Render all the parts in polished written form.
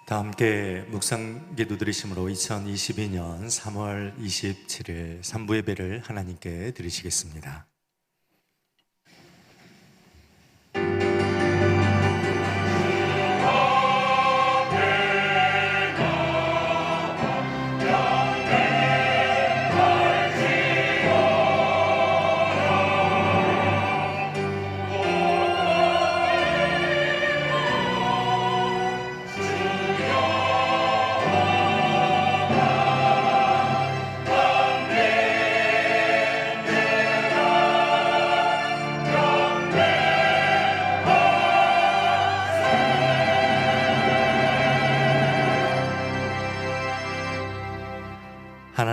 다 함께 묵상 기도 드리심으로 2022년 3월 27일 3부 예배를 하나님께 드리시겠습니다.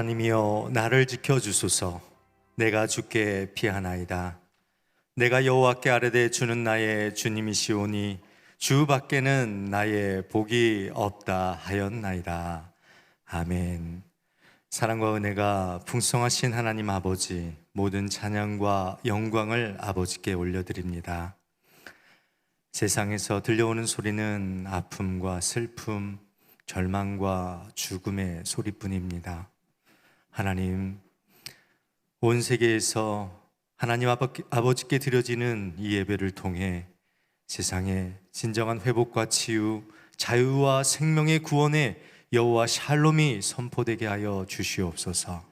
하나님이여 나를 지켜주소서. 내가 주께 피하나이다. 내가 여호와께 아뢰되 주는 나의 주님이시오니 주 밖에는 나의 복이 없다 하였나이다. 아멘. 사랑과 은혜가 풍성하신 하나님 아버지, 모든 찬양과 영광을 아버지께 올려드립니다. 세상에서 들려오는 소리는 아픔과 슬픔, 절망과 죽음의 소리뿐입니다. 하나님, 온 세계에서 하나님 아버지께 드려지는 이 예배를 통해 세상에 진정한 회복과 치유, 자유와 생명의 구원의 여호와 샬롬이 선포되게 하여 주시옵소서.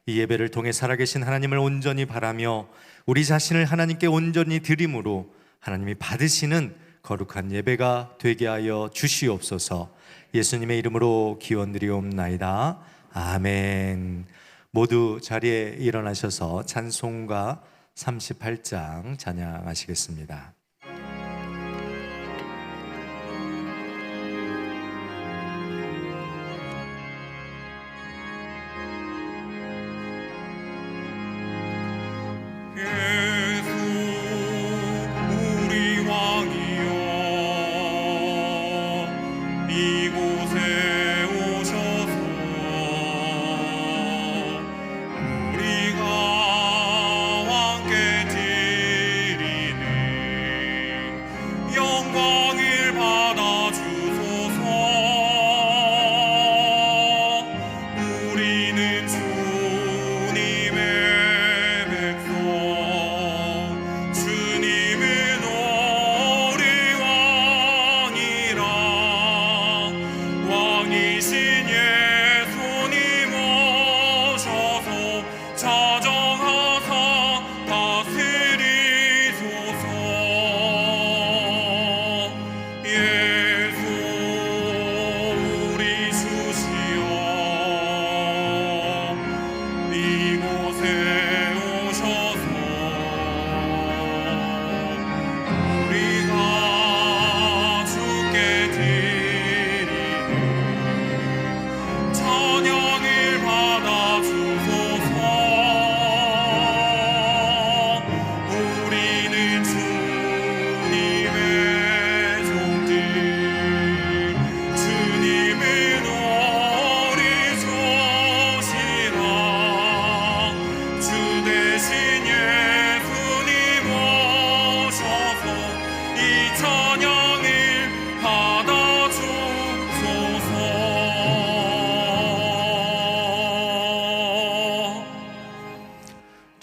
이 예배를 통해 살아계신 하나님을 온전히 바라며 우리 자신을 하나님께 온전히 드림으로 하나님이 받으시는 거룩한 예배가 되게 하여 주시옵소서. 예수님의 이름으로 기원드리옵나이다. 아멘. 모두 자리에 일어나셔서 찬송가 38장 찬양하시겠습니다.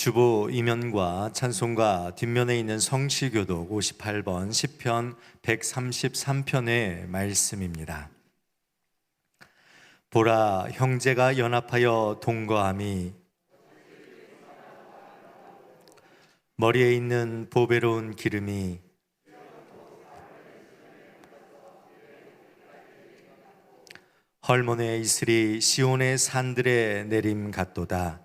주보 이면과 찬송가 뒷면에 있는 성시교독 58번 시편 133편의 말씀입니다. 보라, 형제가 연합하여 동거함이 머리에 있는 보배로운 기름이 헐몬의 이슬이 시온의 산들에 내림 같도다.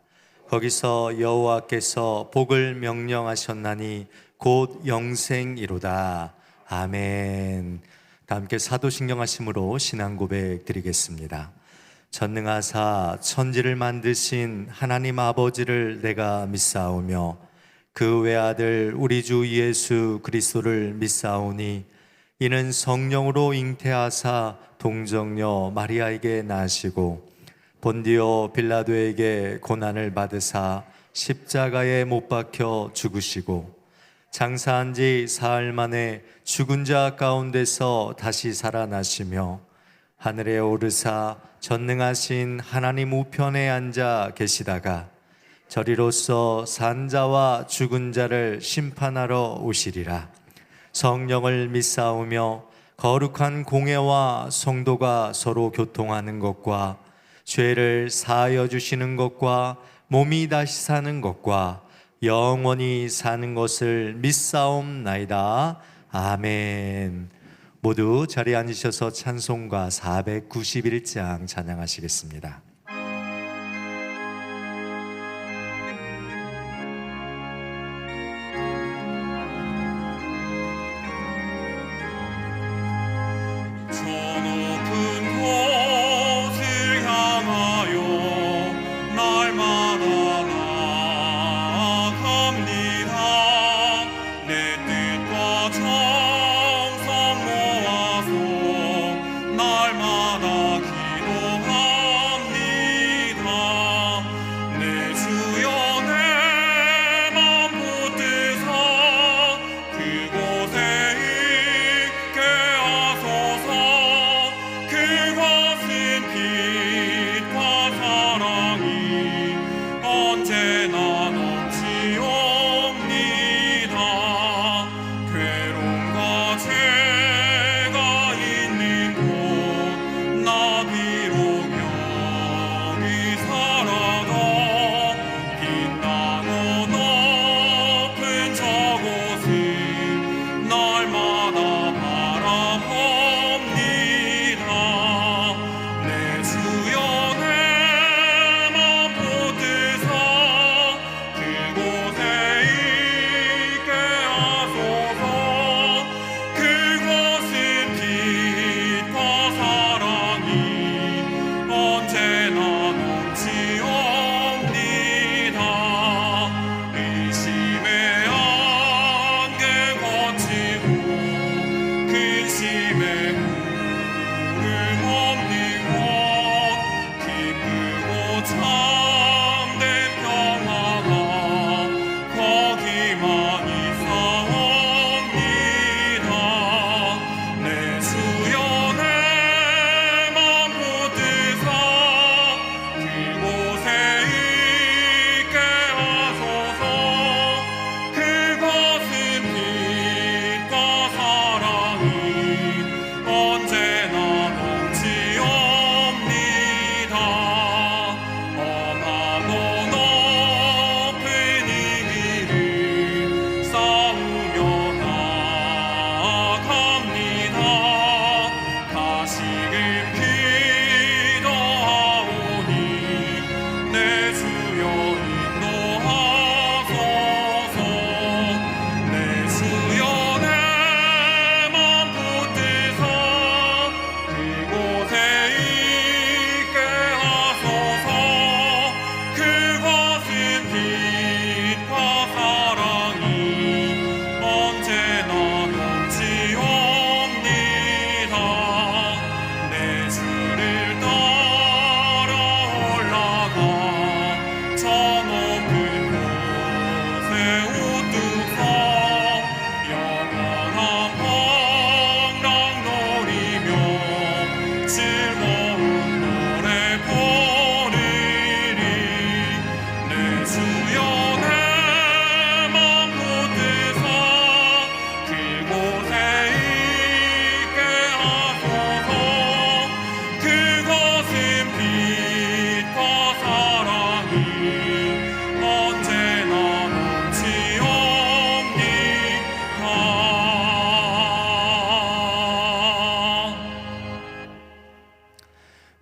거기서 여호와께서 복을 명령하셨나니 곧 영생이로다. 아멘. 다 함께 사도신경 하심으로 신앙 고백 드리겠습니다. 전능하사 천지를 만드신 하나님 아버지를 내가 믿사오며 그 외아들 우리 주 예수 그리스도를 믿사오니 이는 성령으로 잉태하사 동정녀 마리아에게 나시고 본디오 빌라도에게 고난을 받으사 십자가에 못 박혀 죽으시고 장사한 지 사흘 만에 죽은 자 가운데서 다시 살아나시며 하늘에 오르사 전능하신 하나님 우편에 앉아 계시다가 저리로서 산자와 죽은 자를 심판하러 오시리라. 성령을 믿사오며 거룩한 공예와 성도가 서로 교통하는 것과 죄를 사하여 주시는 것과 몸이 다시 사는 것과 영원히 사는 것을 믿사옵나이다. 아멘. 모두 자리에 앉으셔서 찬송가 491장 찬양하시겠습니다.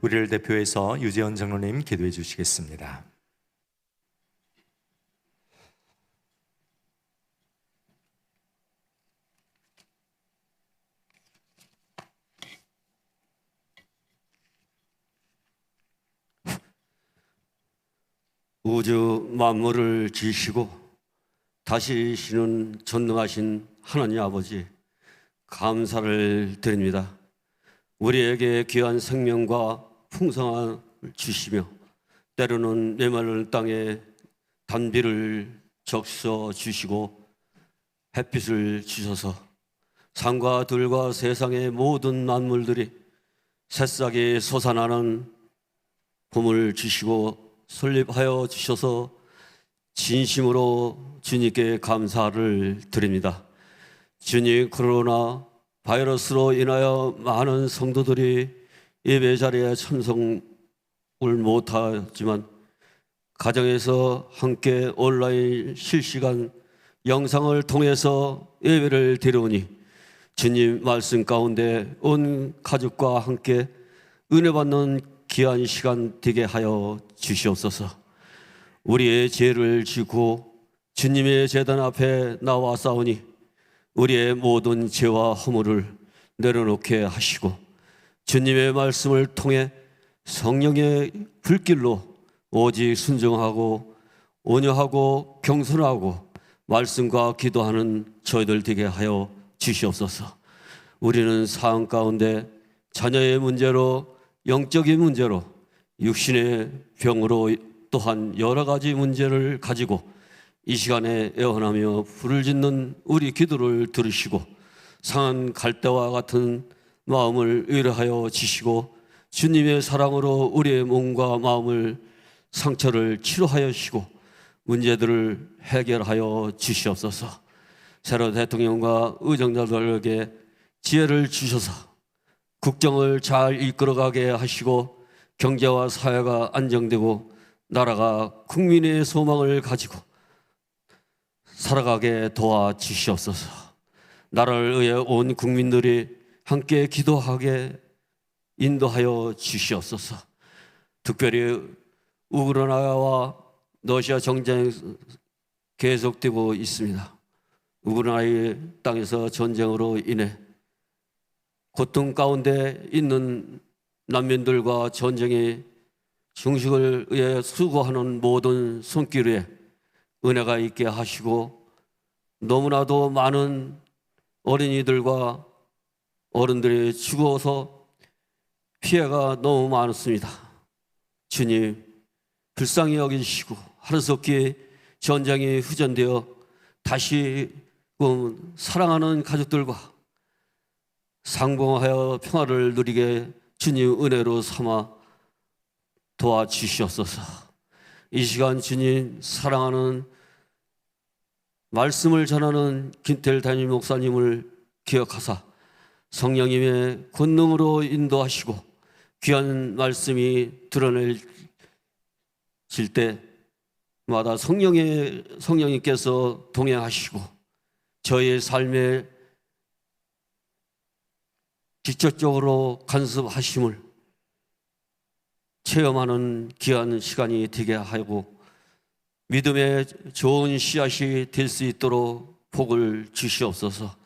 우리를 대표해서 유재원 장로님 기도해 주시겠습니다. 우주 만물을 지으시고 다스리시는 전능하신 하나님 아버지, 감사를 드립니다. 우리에게 귀한 생명과 풍성함을 주시며 때로는 메마른 땅에 단비를 적셔 주시고 햇빛을 주셔서 산과 들과 세상의 모든 만물들이 새싹이 솟아나는 봄을 주시고 설립하여 주셔서 진심으로 주님께 감사를 드립니다. 주님, 코로나 바이러스로 인하여 많은 성도들이 예배 자리에 참석을 못하지만 가정에서 함께 온라인 실시간 영상을 통해서 예배를 드려오니 주님 말씀 가운데 온 가족과 함께 은혜 받는 귀한 시간 되게 하여 주시옵소서. 우리의 죄를 지고 주님의 제단 앞에 나와 싸우니 우리의 모든 죄와 허물을 내려놓게 하시고 주님의 말씀을 통해 성령의 불길로 오직 순종하고 온유하고 겸손하고 말씀과 기도하는 저희들 되게 하여 주시옵소서. 우리는 삶 가운데 자녀의 문제로, 영적인 문제로, 육신의 병으로 또한 여러 가지 문제를 가지고 이 시간에 애원하며 불을 짓는 우리 기도를 들으시고 상한 갈대와 같은 마음을 위로하여 주시고 주님의 사랑으로 우리의 몸과 마음을 상처를 치료하여 주시고 문제들을 해결하여 주시옵소서. 새로 대통령과 의정자들에게 지혜를 주셔서 국정을 잘 이끌어가게 하시고 경제와 사회가 안정되고 나라가 국민의 소망을 가지고 살아가게 도와주시옵소서. 나라를 위해 온 국민들이 함께 기도하게 인도하여 주시옵소서. 특별히 우크라이나와 러시아 전쟁이 계속되고 있습니다. 우크라이나 땅에서 전쟁으로 인해 고통 가운데 있는 난민들과 전쟁의 중식을 위해 수고하는 모든 손길 위에 은혜가 있게 하시고 너무나도 많은 어린이들과 어른들이 죽어서 피해가 너무 많습니다. 주님, 불쌍히 여기시고 하루속히 전쟁이 휴전되어 다시금 사랑하는 가족들과 상봉하여 평화를 누리게 주님 은혜로 삼아 도와주시옵소서. 이 시간 주님 사랑하는 말씀을 전하는 김태일 담임 목사님을 기억하사 성령님의 권능으로 인도하시고 귀한 말씀이 드러낼 때마다 성령님께서 동행하시고 저희의 삶에 직접적으로 간섭하심을 체험하는 귀한 시간이 되게 하고 믿음의 좋은 씨앗이 될 수 있도록 복을 주시옵소서.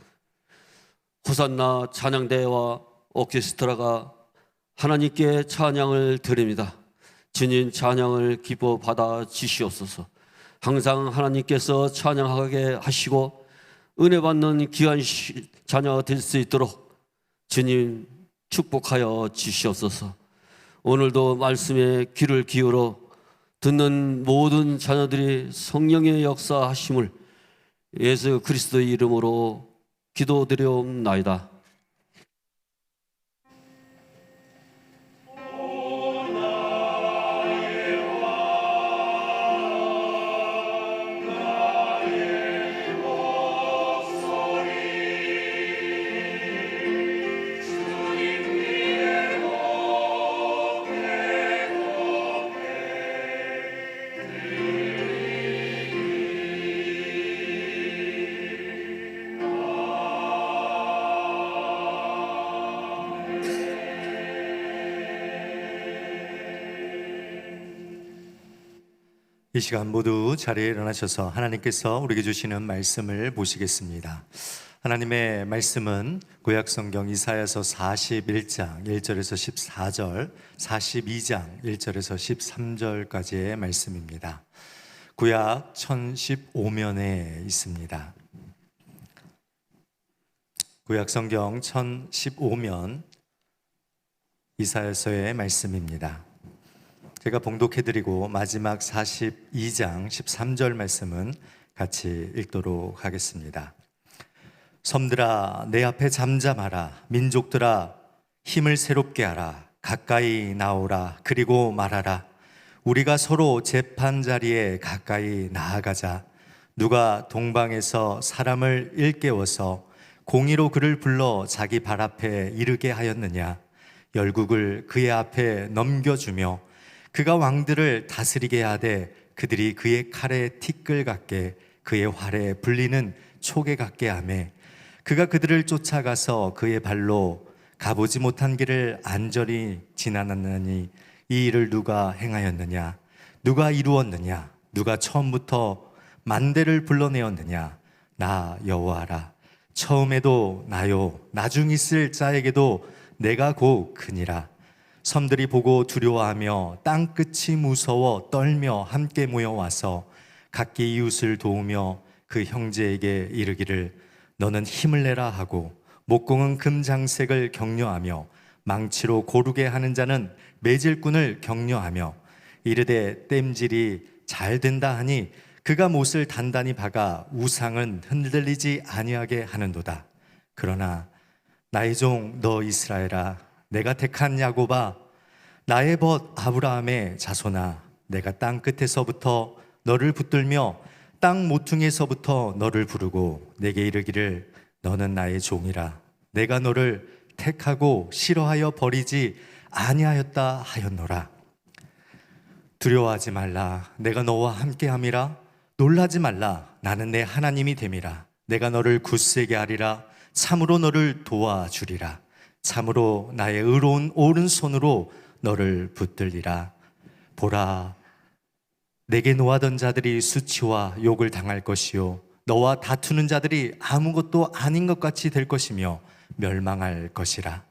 호산나 찬양대와 오케스트라가 하나님께 찬양을 드립니다. 주님 찬양을 기뻐 받아 주시옵소서. 항상 하나님께서 찬양하게 하시고 은혜 받는 귀한 자녀가 될 수 있도록 주님 축복하여 주시옵소서. 오늘도 말씀에 귀를 기울여 듣는 모든 자녀들이 성령의 역사하심을 예수 그리스도의 이름으로 기도드려옵나이다. 이 시간 모두 자리에 일어나셔서 하나님께서 우리에게 주시는 말씀을 보시겠습니다. 하나님의 말씀은 구약성경 이사야서 41장 1절에서 14절, 42장 1절에서 13절까지의 말씀입니다. 구약 1015면에 있습니다. 구약성경 1015면 이사야서의 말씀입니다. 제가 봉독해드리고 마지막 42장 13절 말씀은 같이 읽도록 하겠습니다. 섬들아 내 앞에 잠잠하라. 민족들아 힘을 새롭게 하라. 가까이 나오라. 그리고 말하라. 우리가 서로 재판 자리에 가까이 나아가자. 누가 동방에서 사람을 일깨워서 공의로 그를 불러 자기 발 앞에 이르게 하였느냐. 열국을 그의 앞에 넘겨주며 그가 왕들을 다스리게 하되 그들이 그의 칼에 티끌 같게 그의 활에 불리는 촉에 같게 하매 그가 그들을 쫓아가서 그의 발로 가보지 못한 길을 안전히 지나갔느니 이 일을 누가 행하였느냐? 누가 이루었느냐? 누가 처음부터 만대를 불러내었느냐? 나 여호와라. 처음에도 나요, 나중 있을 자에게도 내가 곧 크니라. 섬들이 보고 두려워하며 땅끝이 무서워 떨며 함께 모여와서 각기 이웃을 도우며 그 형제에게 이르기를 너는 힘을 내라 하고 목공은 금장색을 격려하며 망치로 고르게 하는 자는 매질꾼을 격려하며 이르되 땜질이 잘 된다 하니 그가 못을 단단히 박아 우상은 흔들리지 아니하게 하는도다. 그러나 나의 종 너 이스라엘아, 내가 택한 야곱아, 나의 벗 아브라함의 자손아, 내가 땅 끝에서부터 너를 붙들며 땅 모퉁이에서부터 너를 부르고 내게 이르기를 너는 나의 종이라. 내가 너를 택하고 싫어하여 버리지 아니하였다 하였노라. 두려워하지 말라. 내가 너와 함께함이라. 놀라지 말라. 나는 내 하나님이 됨이라. 내가 너를 굳세게 하리라. 참으로 너를 도와주리라. 참으로 나의 의로운 오른손으로 너를 붙들리라. 보라, 내게 노하던 자들이 수치와 욕을 당할 것이요 너와 다투는 자들이 아무것도 아닌 것 같이 될 것이며 멸망할 것이라.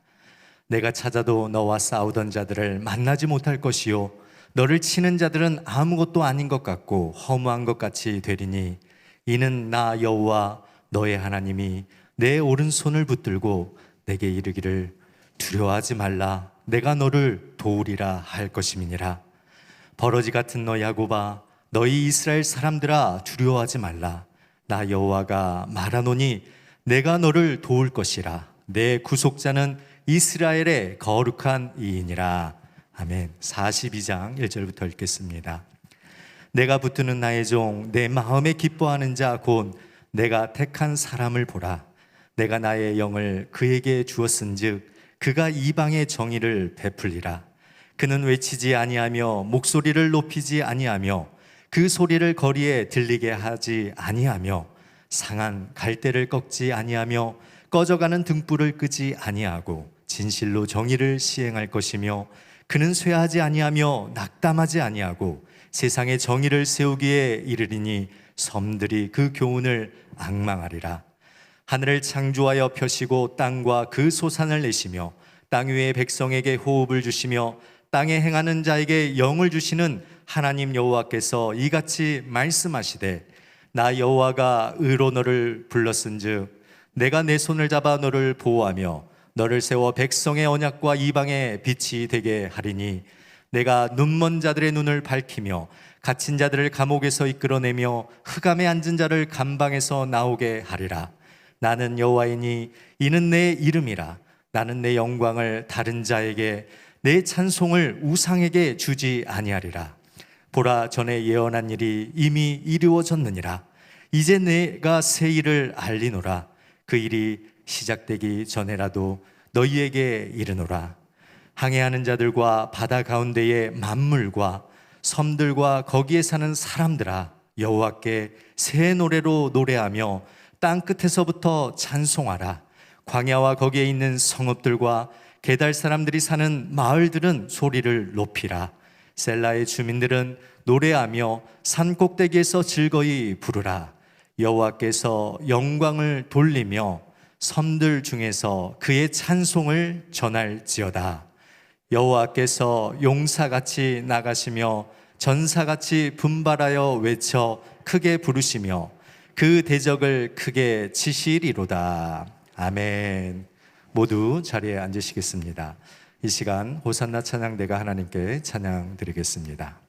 내가 찾아도 너와 싸우던 자들을 만나지 못할 것이요 너를 치는 자들은 아무것도 아닌 것 같고 허무한 것 같이 되리니 이는 나 여호와 너의 하나님이 내 오른손을 붙들고 내게 이르기를 두려워하지 말라. 내가 너를 도우리라 할 것임이니라. 버러지 같은 너 야곱아, 너희 이스라엘 사람들아, 두려워하지 말라. 나 여호와가 말하노니 내가 너를 도울 것이라. 내 구속자는 이스라엘의 거룩한 이인이라. 아멘. 42장 1절부터 읽겠습니다. 내가 붙드는 나의 종, 내 마음에 기뻐하는 자 곧 내가 택한 사람을 보라. 내가 나의 영을 그에게 주었은즉 그가 이방의 정의를 베풀리라. 그는 외치지 아니하며 목소리를 높이지 아니하며 그 소리를 거리에 들리게 하지 아니하며 상한 갈대를 꺾지 아니하며 꺼져가는 등불을 끄지 아니하고 진실로 정의를 시행할 것이며 그는 쇠하지 아니하며 낙담하지 아니하고 세상에 정의를 세우기에 이르리니 섬들이 그 교훈을 앙망하리라. 하늘을 창조하여 펴시고 땅과 그 소산을 내시며 땅 위의 백성에게 호흡을 주시며 땅에 행하는 자에게 영을 주시는 하나님 여호와께서 이같이 말씀하시되 나 여호와가 의로 너를 불렀은즉 내가 내 손을 잡아 너를 보호하며 너를 세워 백성의 언약과 이방의 빛이 되게 하리니 내가 눈먼 자들의 눈을 밝히며 갇힌 자들을 감옥에서 이끌어내며 흑암에 앉은 자를 감방에서 나오게 하리라. 나는 여호와이니 이는 내 이름이라. 나는 내 영광을 다른 자에게 내 찬송을 우상에게 주지 아니하리라. 보라, 전에 예언한 일이 이미 이루어졌느니라. 이제 내가 새 일을 알리노라. 그 일이 시작되기 전에라도 너희에게 이르노라. 항해하는 자들과 바다 가운데의 만물과 섬들과 거기에 사는 사람들아, 여호와께 새 노래로 노래하며 땅 끝에서부터 찬송하라. 광야와 거기에 있는 성읍들과 게달 사람들이 사는 마을들은 소리를 높이라. 셀라의 주민들은 노래하며 산 꼭대기에서 즐거이 부르라. 여호와께서 영광을 돌리며 섬들 중에서 그의 찬송을 전할지어다. 여호와께서 용사같이 나가시며 전사같이 분발하여 외쳐 크게 부르시며 그 대적을 크게 치시리로다. 아멘. 모두 자리에 앉으시겠습니다. 이 시간 호산나 찬양대가 하나님께 찬양 드리겠습니다.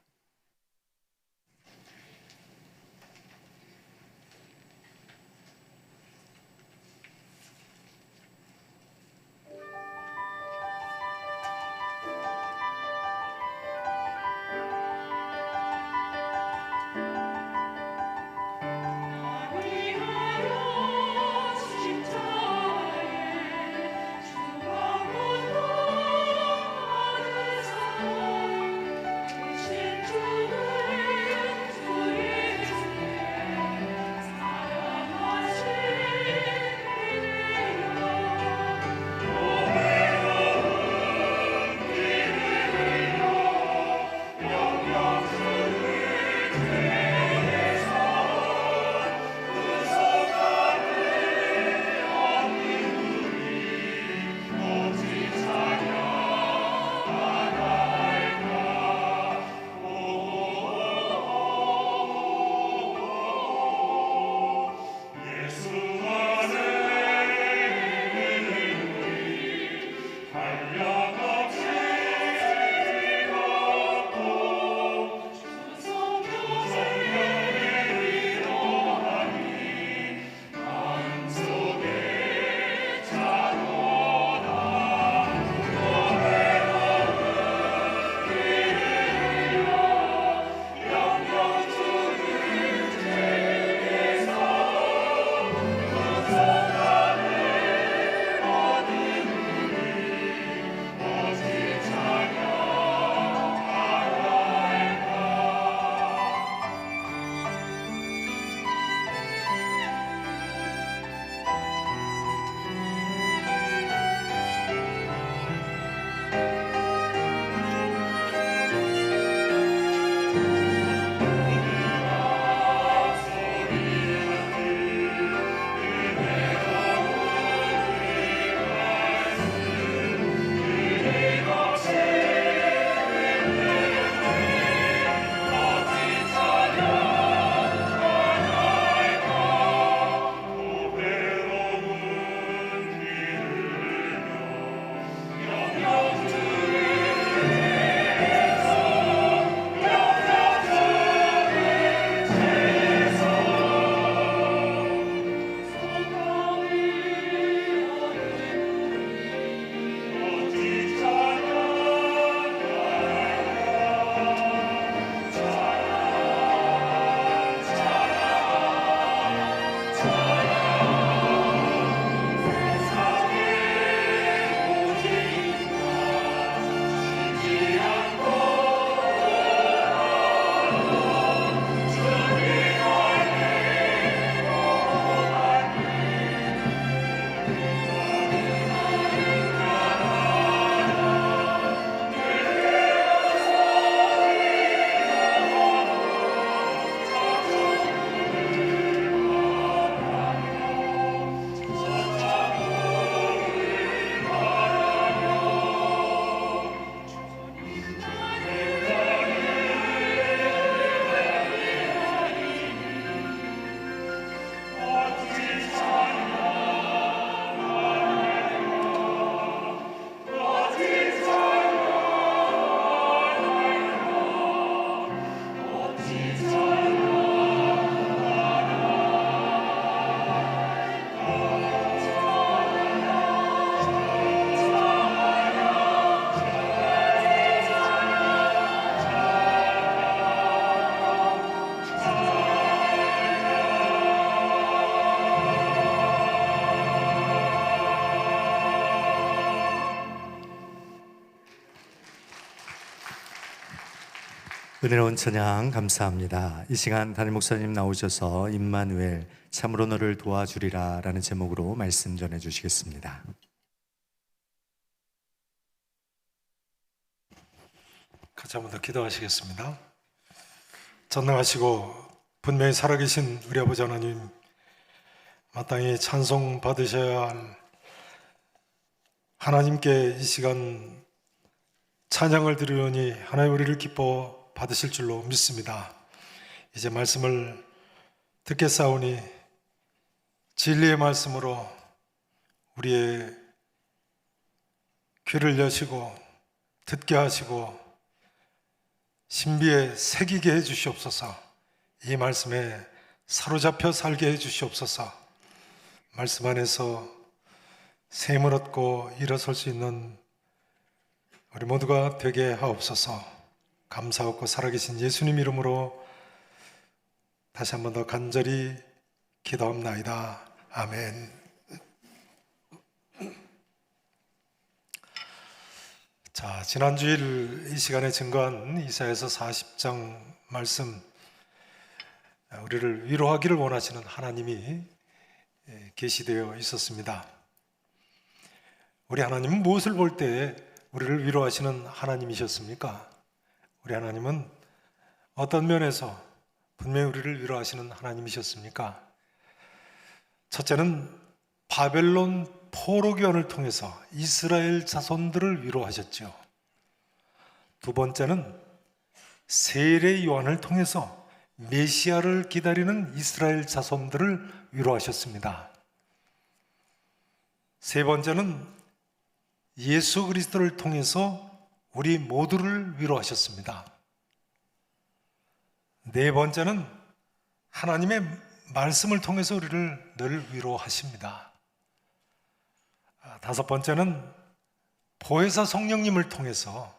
은혜로운 찬양 감사합니다. 이 시간 담임 목사님 나오셔서 임마누엘 참으로 너를 도와주리라 라는 제목으로 말씀 전해 주시겠습니다. 같이 한 번 더 기도하시겠습니다. 전능하시고 분명히 살아계신 우리 아버지 하나님, 마땅히 찬송 받으셔야 할 하나님께 이 시간 찬양을 드리려니 하나님 우리를 기뻐 받으실 줄로 믿습니다. 이제 말씀을 듣겠사오니 진리의 말씀으로 우리의 귀를 여시고 듣게 하시고 신비에 새기게 해 주시옵소서. 이 말씀에 사로잡혀 살게 해 주시옵소서. 말씀 안에서 샘을 얻고 일어설 수 있는 우리 모두가 되게 하옵소서. 감사하고 살아계신 예수님 이름으로 다시 한 번 더 간절히 기도합나이다. 아멘. 자, 지난 주일 이 시간에 증거한 이사야서 40장 말씀, 우리를 위로하기를 원하시는 하나님이 계시되어 있었습니다. 우리 하나님은 무엇을 볼 때 우리를 위로하시는 하나님이셨습니까? 우리 하나님은 어떤 면에서 분명히 우리를 위로하시는 하나님이셨습니까? 첫째는 바벨론 포로기원을 통해서 이스라엘 자손들을 위로하셨죠. 두 번째는 세례 요한을 통해서 메시아를 기다리는 이스라엘 자손들을 위로하셨습니다. 세 번째는 예수 그리스도를 통해서 우리 모두를 위로하셨습니다. 네 번째는 하나님의 말씀을 통해서 우리를 늘 위로하십니다. 다섯 번째는 보혜사 성령님을 통해서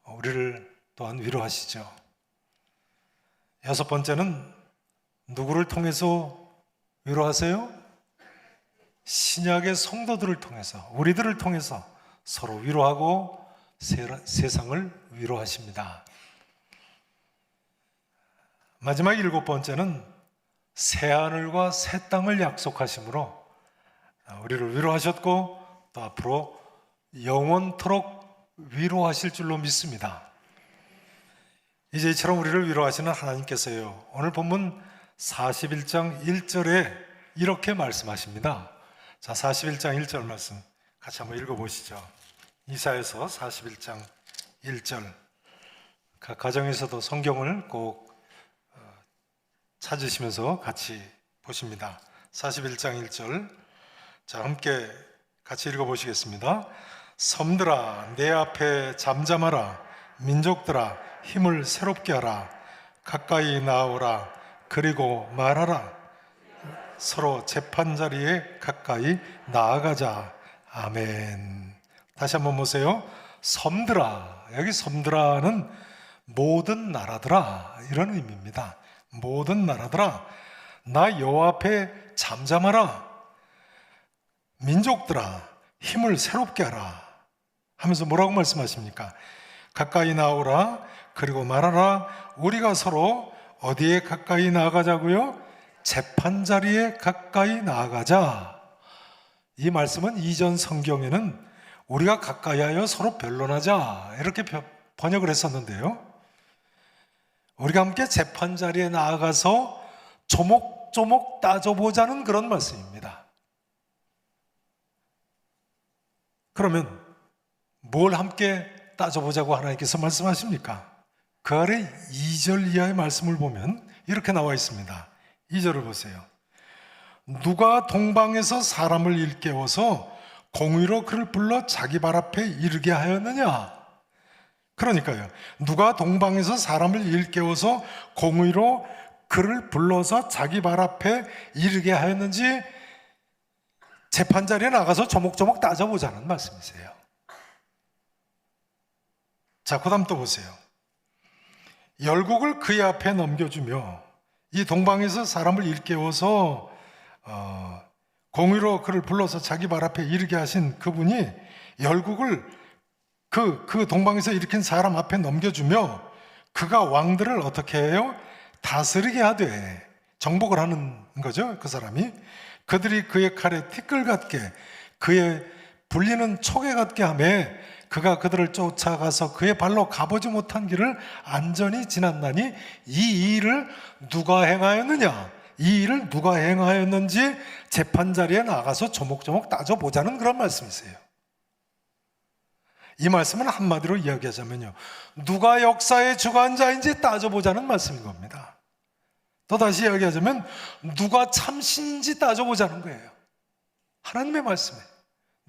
우리를 또한 위로하시죠. 여섯 번째는 누구를 통해서 위로하세요? 신약의 성도들을 통해서, 우리들을 통해서 서로 위로하고 세상을 위로하십니다. 마지막 일곱 번째는 새하늘과 새 땅을 약속하심으로 우리를 위로하셨고 또 앞으로 영원토록 위로하실 줄로 믿습니다. 이제 이처럼 우리를 위로하시는 하나님께서요, 오늘 본문 41장 1절에 이렇게 말씀하십니다. 자, 41장 1절 말씀 같이 한번 읽어보시죠. 이사야서 41장 1절. 각 가정에서도 성경을 꼭 찾으시면서 같이 보십니다. 41장 1절. 자, 함께 같이 읽어보시겠습니다. 섬들아 내 앞에 잠잠하라. 민족들아 힘을 새롭게 하라. 가까이 나오라. 그리고 말하라. 서로 재판자리에 가까이 나아가자. 아멘. 다시 한번 보세요. 섬들아, 여기 섬들아는 모든 나라들아 이런 의미입니다. 모든 나라들아 나 여호와 앞에 잠잠하라. 민족들아 힘을 새롭게 하라 하면서 뭐라고 말씀하십니까? 가까이 나오라. 그리고 말하라. 우리가 서로 어디에 가까이 나아가자고요? 재판자리에 가까이 나아가자. 이 말씀은 이전 성경에는 우리가 가까이하여 서로 변론하자 이렇게 번역을 했었는데요, 우리가 함께 재판자리에 나아가서 조목조목 따져보자는 그런 말씀입니다. 그러면 뭘 함께 따져보자고 하나님께서 말씀하십니까? 그 아래 2절 이하의 말씀을 보면 이렇게 나와 있습니다. 2절을 보세요. 누가 동방에서 사람을 일깨워서 공의로 그를 불러 자기 발 앞에 이르게 하였느냐? 그러니까요, 누가 동방에서 사람을 일깨워서 공의로 그를 불러서 자기 발 앞에 이르게 하였는지 재판자리에 나가서 조목조목 따져보자는 말씀이세요. 자, 그 다음 또 보세요. 열국을 그의 앞에 넘겨주며, 이 동방에서 사람을 일깨워서 공의로 그를 불러서 자기 발 앞에 이르게 하신 그분이 열국을 그 동방에서 일으킨 사람 앞에 넘겨주며 그가 왕들을 어떻게 해요? 다스리게 하되, 정복을 하는 거죠. 그 사람이 그들이 그의 칼에 티끌 같게, 그의 불리는 촉에 같게 하며 그가 그들을 쫓아가서 그의 발로 가보지 못한 길을 안전히 지났나니 이 일을 누가 행하였느냐? 이 일을 누가 행하였는지 재판자리에 나가서 조목조목 따져보자는 그런 말씀이세요. 이 말씀은 한마디로 이야기하자면요, 누가 역사의 주관자인지 따져보자는 말씀인 겁니다. 또다시 이야기하자면 누가 참신인지 따져보자는 거예요. 하나님의 말씀에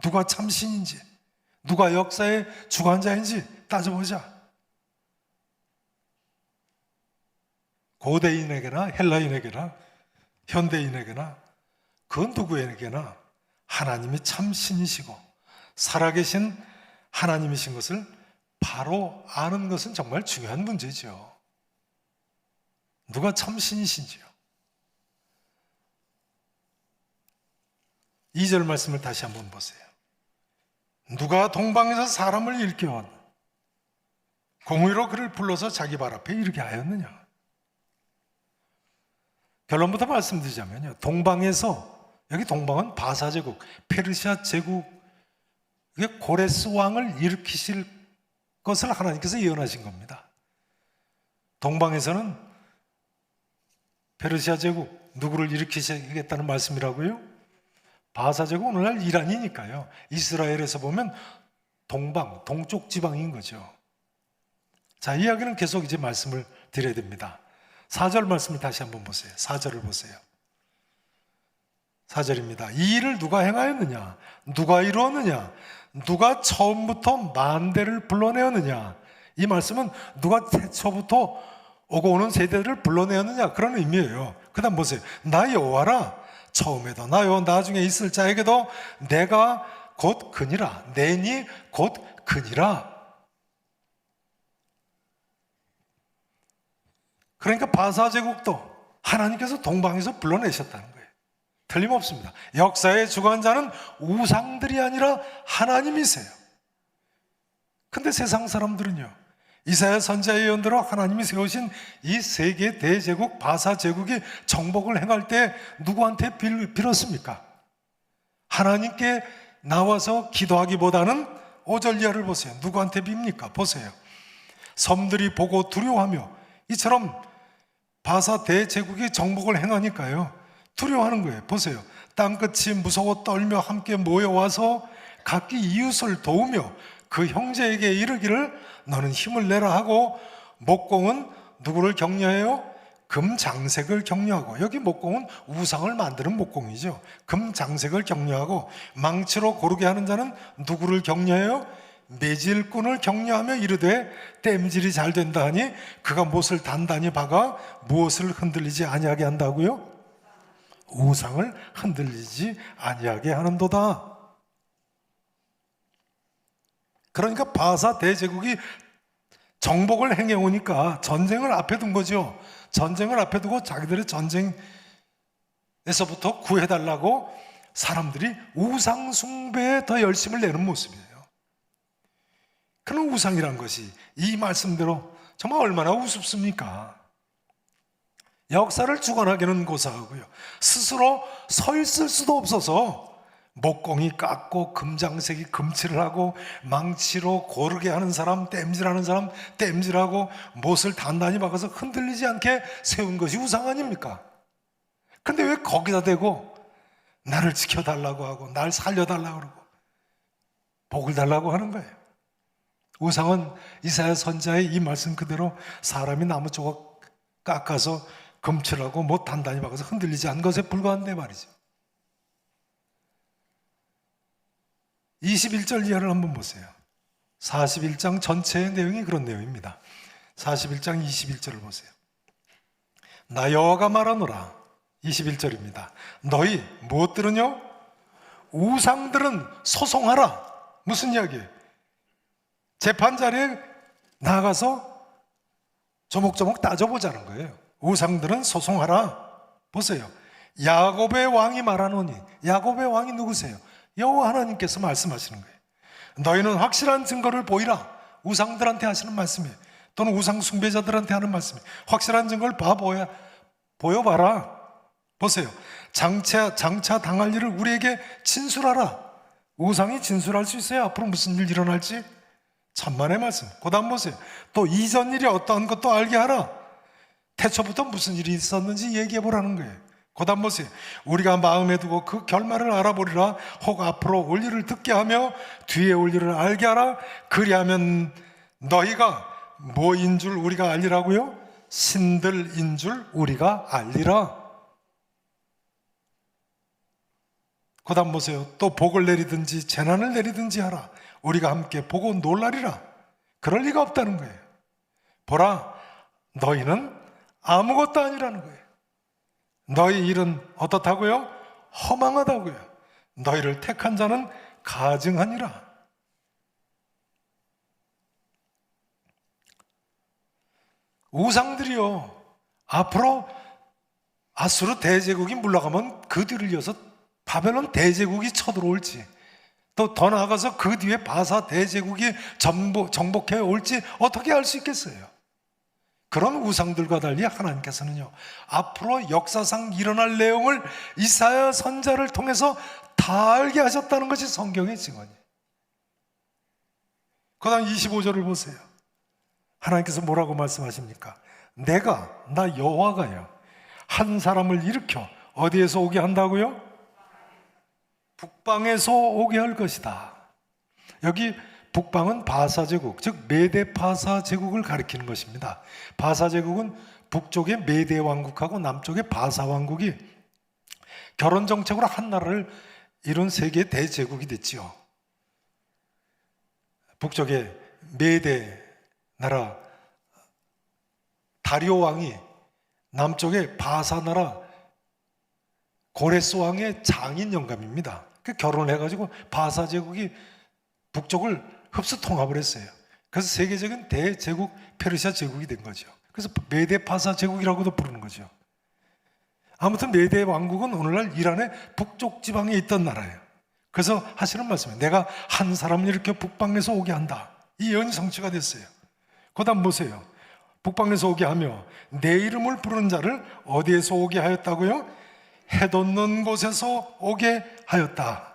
누가 참신인지, 누가 역사의 주관자인지 따져보자. 고대인에게나 헬라인에게나 현대인에게나 그 누구에게나 하나님이 참신이시고 살아계신 하나님이신 것을 바로 아는 것은 정말 중요한 문제죠. 누가 참신이신지요. 2절 말씀을 다시 한번 보세요. 누가 동방에서 사람을 일깨워 공의로 그를 불러서 자기 발 앞에 이르게 하였느냐? 결론부터 말씀드리자면요, 동방에서, 여기 동방은 바사 제국, 페르시아 제국, 이게 고레스 왕을 일으키실 것을 하나님께서 예언하신 겁니다. 동방에서는 페르시아 제국, 누구를 일으키시겠다는 말씀이라고요? 바사 제국, 오늘날 이란이니까요. 이스라엘에서 보면 동방, 동쪽 지방인 거죠. 자, 이야기는 계속 이제 말씀을 드려야 됩니다. 4절 말씀을 다시 한번 보세요. 4절을 보세요. 4절입니다. 이 일을 누가 행하였느냐? 누가 이루었느냐? 누가 처음부터 만대를 불러내었느냐? 이 말씀은 누가 태초부터 오고 오는 세대를 불러내었느냐? 그런 의미예요. 그 다음 보세요. 나 여호와라. 처음에도 나요 나중에 있을 자에게도 내가 곧 그니라. 내니 곧 그니라. 그러니까 바사 제국도 하나님께서 동방에서 불러내셨다는 거예요. 틀림없습니다. 역사의 주관자는 우상들이 아니라 하나님이세요. 근데 세상 사람들은요, 이사야 선지자의 예언대로 하나님이 세우신 이 세계 대제국 바사 제국이 정복을 행할 때 누구한테 빌었습니까? 하나님께 나와서 기도하기보다는 5절 이하를 보세요. 누구한테 빕니까? 보세요. 섬들이 보고 두려워하며, 이처럼 바사 대제국이 정복을 행하니까요, 두려워하는 거예요. 보세요. 땅끝이 무서워 떨며 함께 모여와서 각기 이웃을 도우며 그 형제에게 이르기를 너는 힘을 내라 하고, 목공은 누구를 격려해요? 금장색을 격려하고, 여기 목공은 우상을 만드는 목공이죠. 금장색을 격려하고, 망치로 고르게 하는 자는 누구를 격려해요? 매질꾼을 격려하며 이르되 땜질이 잘 된다 하니 그가 못을 단단히 박아 무엇을 흔들리지 아니하게 한다고요? 우상을 흔들리지 아니하게 하는도다. 그러니까 바사 대제국이 정복을 행해 오니까 전쟁을 앞에 둔 거죠. 전쟁을 앞에 두고 자기들의 전쟁에서부터 구해달라고 사람들이 우상 숭배에 더 열심을 내는 모습이에요. 그런 우상이란 것이 이 말씀대로 정말 얼마나 우습습니까? 역사를 주관하기는 고사하고요, 스스로 서 있을 수도 없어서 목공이 깎고 금장색이 금칠을 하고 망치로 고르게 하는 사람, 땜질하는 사람 땜질하고 못을 단단히 박아서 흔들리지 않게 세운 것이 우상 아닙니까? 근데 왜 거기다 대고 나를 지켜달라고 하고 날 살려달라고 그러고 복을 달라고 하는 거예요? 우상은 이사야 선지자의 이 말씀 그대로 사람이 나무 조각 깎아서 금칠하고 못 단단히 박아서 흔들리지 않은 것에 불과한데 말이죠. 21절 이하를 한번 보세요. 41장 전체의 내용이 그런 내용입니다. 41장 21절을 보세요. 나 여호와가 말하노라. 21절입니다. 너희 무엇 들으뇨? 우상들은 소송하라. 무슨 이야기예요? 재판 자리에 나가서 조목조목 따져보자는 거예요. 우상들은 소송하라. 보세요. 야곱의 왕이 말하노니, 야곱의 왕이 누구세요? 여호와 하나님께서 말씀하시는 거예요. 너희는 확실한 증거를 보이라. 우상들한테 하시는 말씀이에요. 또는 우상 숭배자들한테 하는 말씀이 확실한 증거를 보여봐라. 보세요. 장차 당할 일을 우리에게 진술하라. 우상이 진술할 수 있어요. 앞으로 무슨 일 일어날지. 천만의 말씀. 그 다음 보세요. 또 이전 일이 어떠한 것도 알게 하라. 태초부터 무슨 일이 있었는지 얘기해 보라는 거예요. 그 다음 보세요. 우리가 마음에 두고 그 결말을 알아보리라. 혹 앞으로 올 일을 듣게 하며 뒤에 올 일을 알게 하라. 그리하면 너희가 뭐인 줄 우리가 알리라고요? 신들인 줄 우리가 알리라. 그 다음 보세요. 또 복을 내리든지 재난을 내리든지 하라. 우리가 함께 보고 놀라리라. 그럴 리가 없다는 거예요. 보라, 너희는 아무것도 아니라는 거예요. 너희 일은 어떻다고요? 허망하다고요. 너희를 택한 자는 가증하니라. 우상들이요, 앞으로 아수르 대제국이 물러가면 그 뒤를 이어서 바벨론 대제국이 쳐들어올지, 또 더 나아가서 그 뒤에 바사 대제국이 정복해 올지 어떻게 알 수 있겠어요? 그런 우상들과 달리 하나님께서는요, 앞으로 역사상 일어날 내용을 이사야 선지자를 통해서 다 알게 하셨다는 것이 성경의 증언이에요. 그 다음 25절을 보세요. 하나님께서 뭐라고 말씀하십니까? 나 여호와가요, 한 사람을 일으켜 어디에서 오게 한다고요? 북방에서 오게 할 것이다. 여기 북방은 바사 제국, 즉 메데 파사 제국을 가리키는 것입니다. 바사 제국은 북쪽의 메데 왕국하고 남쪽의 바사 왕국이 결혼 정책으로 한 나라를 이룬 세계 대제국이 됐지요. 북쪽의 메데 나라 다리오 왕이, 남쪽의 바사 나라 고레스 왕의 장인 영감입니다. 그 결혼을 해가지고 바사 제국이 북쪽을 흡수 통합을 했어요. 그래서 세계적인 대제국 페르시아 제국이 된 거죠. 그래서 메데 파사 제국이라고도 부르는 거죠. 아무튼 메데 왕국은 오늘날 이란의 북쪽 지방에 있던 나라예요. 그래서 하시는 말씀이에요. 내가 한 사람을 이렇게 북방에서 오게 한다. 이 예언이 성취가 됐어요. 그 다음 보세요. 북방에서 오게 하며 내 이름을 부르는 자를 어디에서 오게 하였다고요? 해돋는 곳에서 오게 하였다.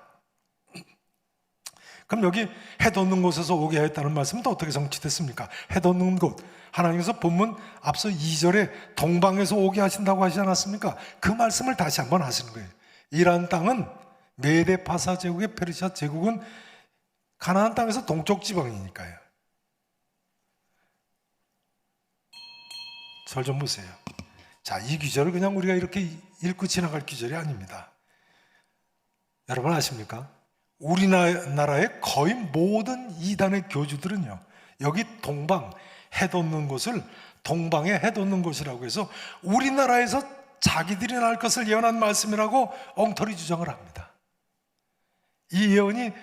그럼 여기 해돋는 곳에서 오게 하였다는 말씀은 또 어떻게 성취됐습니까? 해돋는 곳, 하나님께서 본문 앞서 2절에 동방에서 오게 하신다고 하시지 않았습니까? 그 말씀을 다시 한번 하시는 거예요. 이란 땅은 메데 파사 제국의 페르시아 제국은 가나안 땅에서 동쪽 지방이니까요. 절 좀 보세요. 자, 이 귀절을 그냥 우리가 이렇게 읽고 지나갈 귀절이 아닙니다. 여러분 아십니까? 우리나라의 거의 모든 이단의 교주들은요, 여기 동방, 해돋는 곳을 동방의 해돋는 곳이라고 해서 우리나라에서 자기들이 날 것을 예언한 말씀이라고 엉터리 주장을 합니다. 이 예언이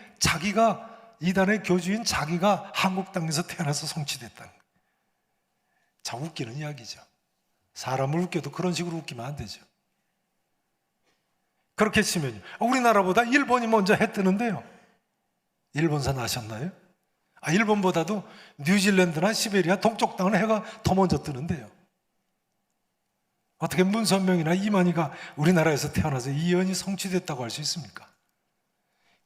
이단의 교주인 자기가 한국 땅에서 태어나서 성취됐다는 거예요. 참 웃기는 이야기죠. 사람을 웃겨도 그런 식으로 웃기면 안 되죠. 그렇게 치면요, 우리나라보다 일본이 먼저 해 뜨는데요, 일본산 아셨나요? 일본보다도 뉴질랜드나 시베리아 동쪽 땅은 해가 더 먼저 뜨는데요, 어떻게 문선명이나 이만희가 우리나라에서 태어나서 이 예언이 성취됐다고 할 수 있습니까?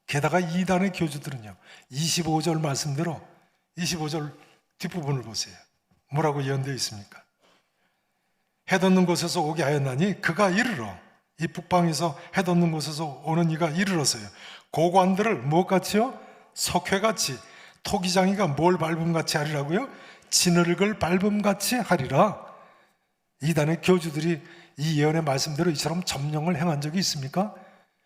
게다가 이단의 교주들은요, 25절 말씀대로 25절 뒷부분을 보세요. 뭐라고 예언되어 있습니까? 해돋는 곳에서 오게 하였나니 그가 이르러, 이 북방에서 해돋는 곳에서 오는 이가 이르러서요, 고관들을 무엇같이요? 석회같이, 토기장이가 뭘 밟음같이 하리라고요? 진흙을 밟음같이 하리라. 이단의 교주들이 이 예언의 말씀대로 이처럼 점령을 행한 적이 있습니까?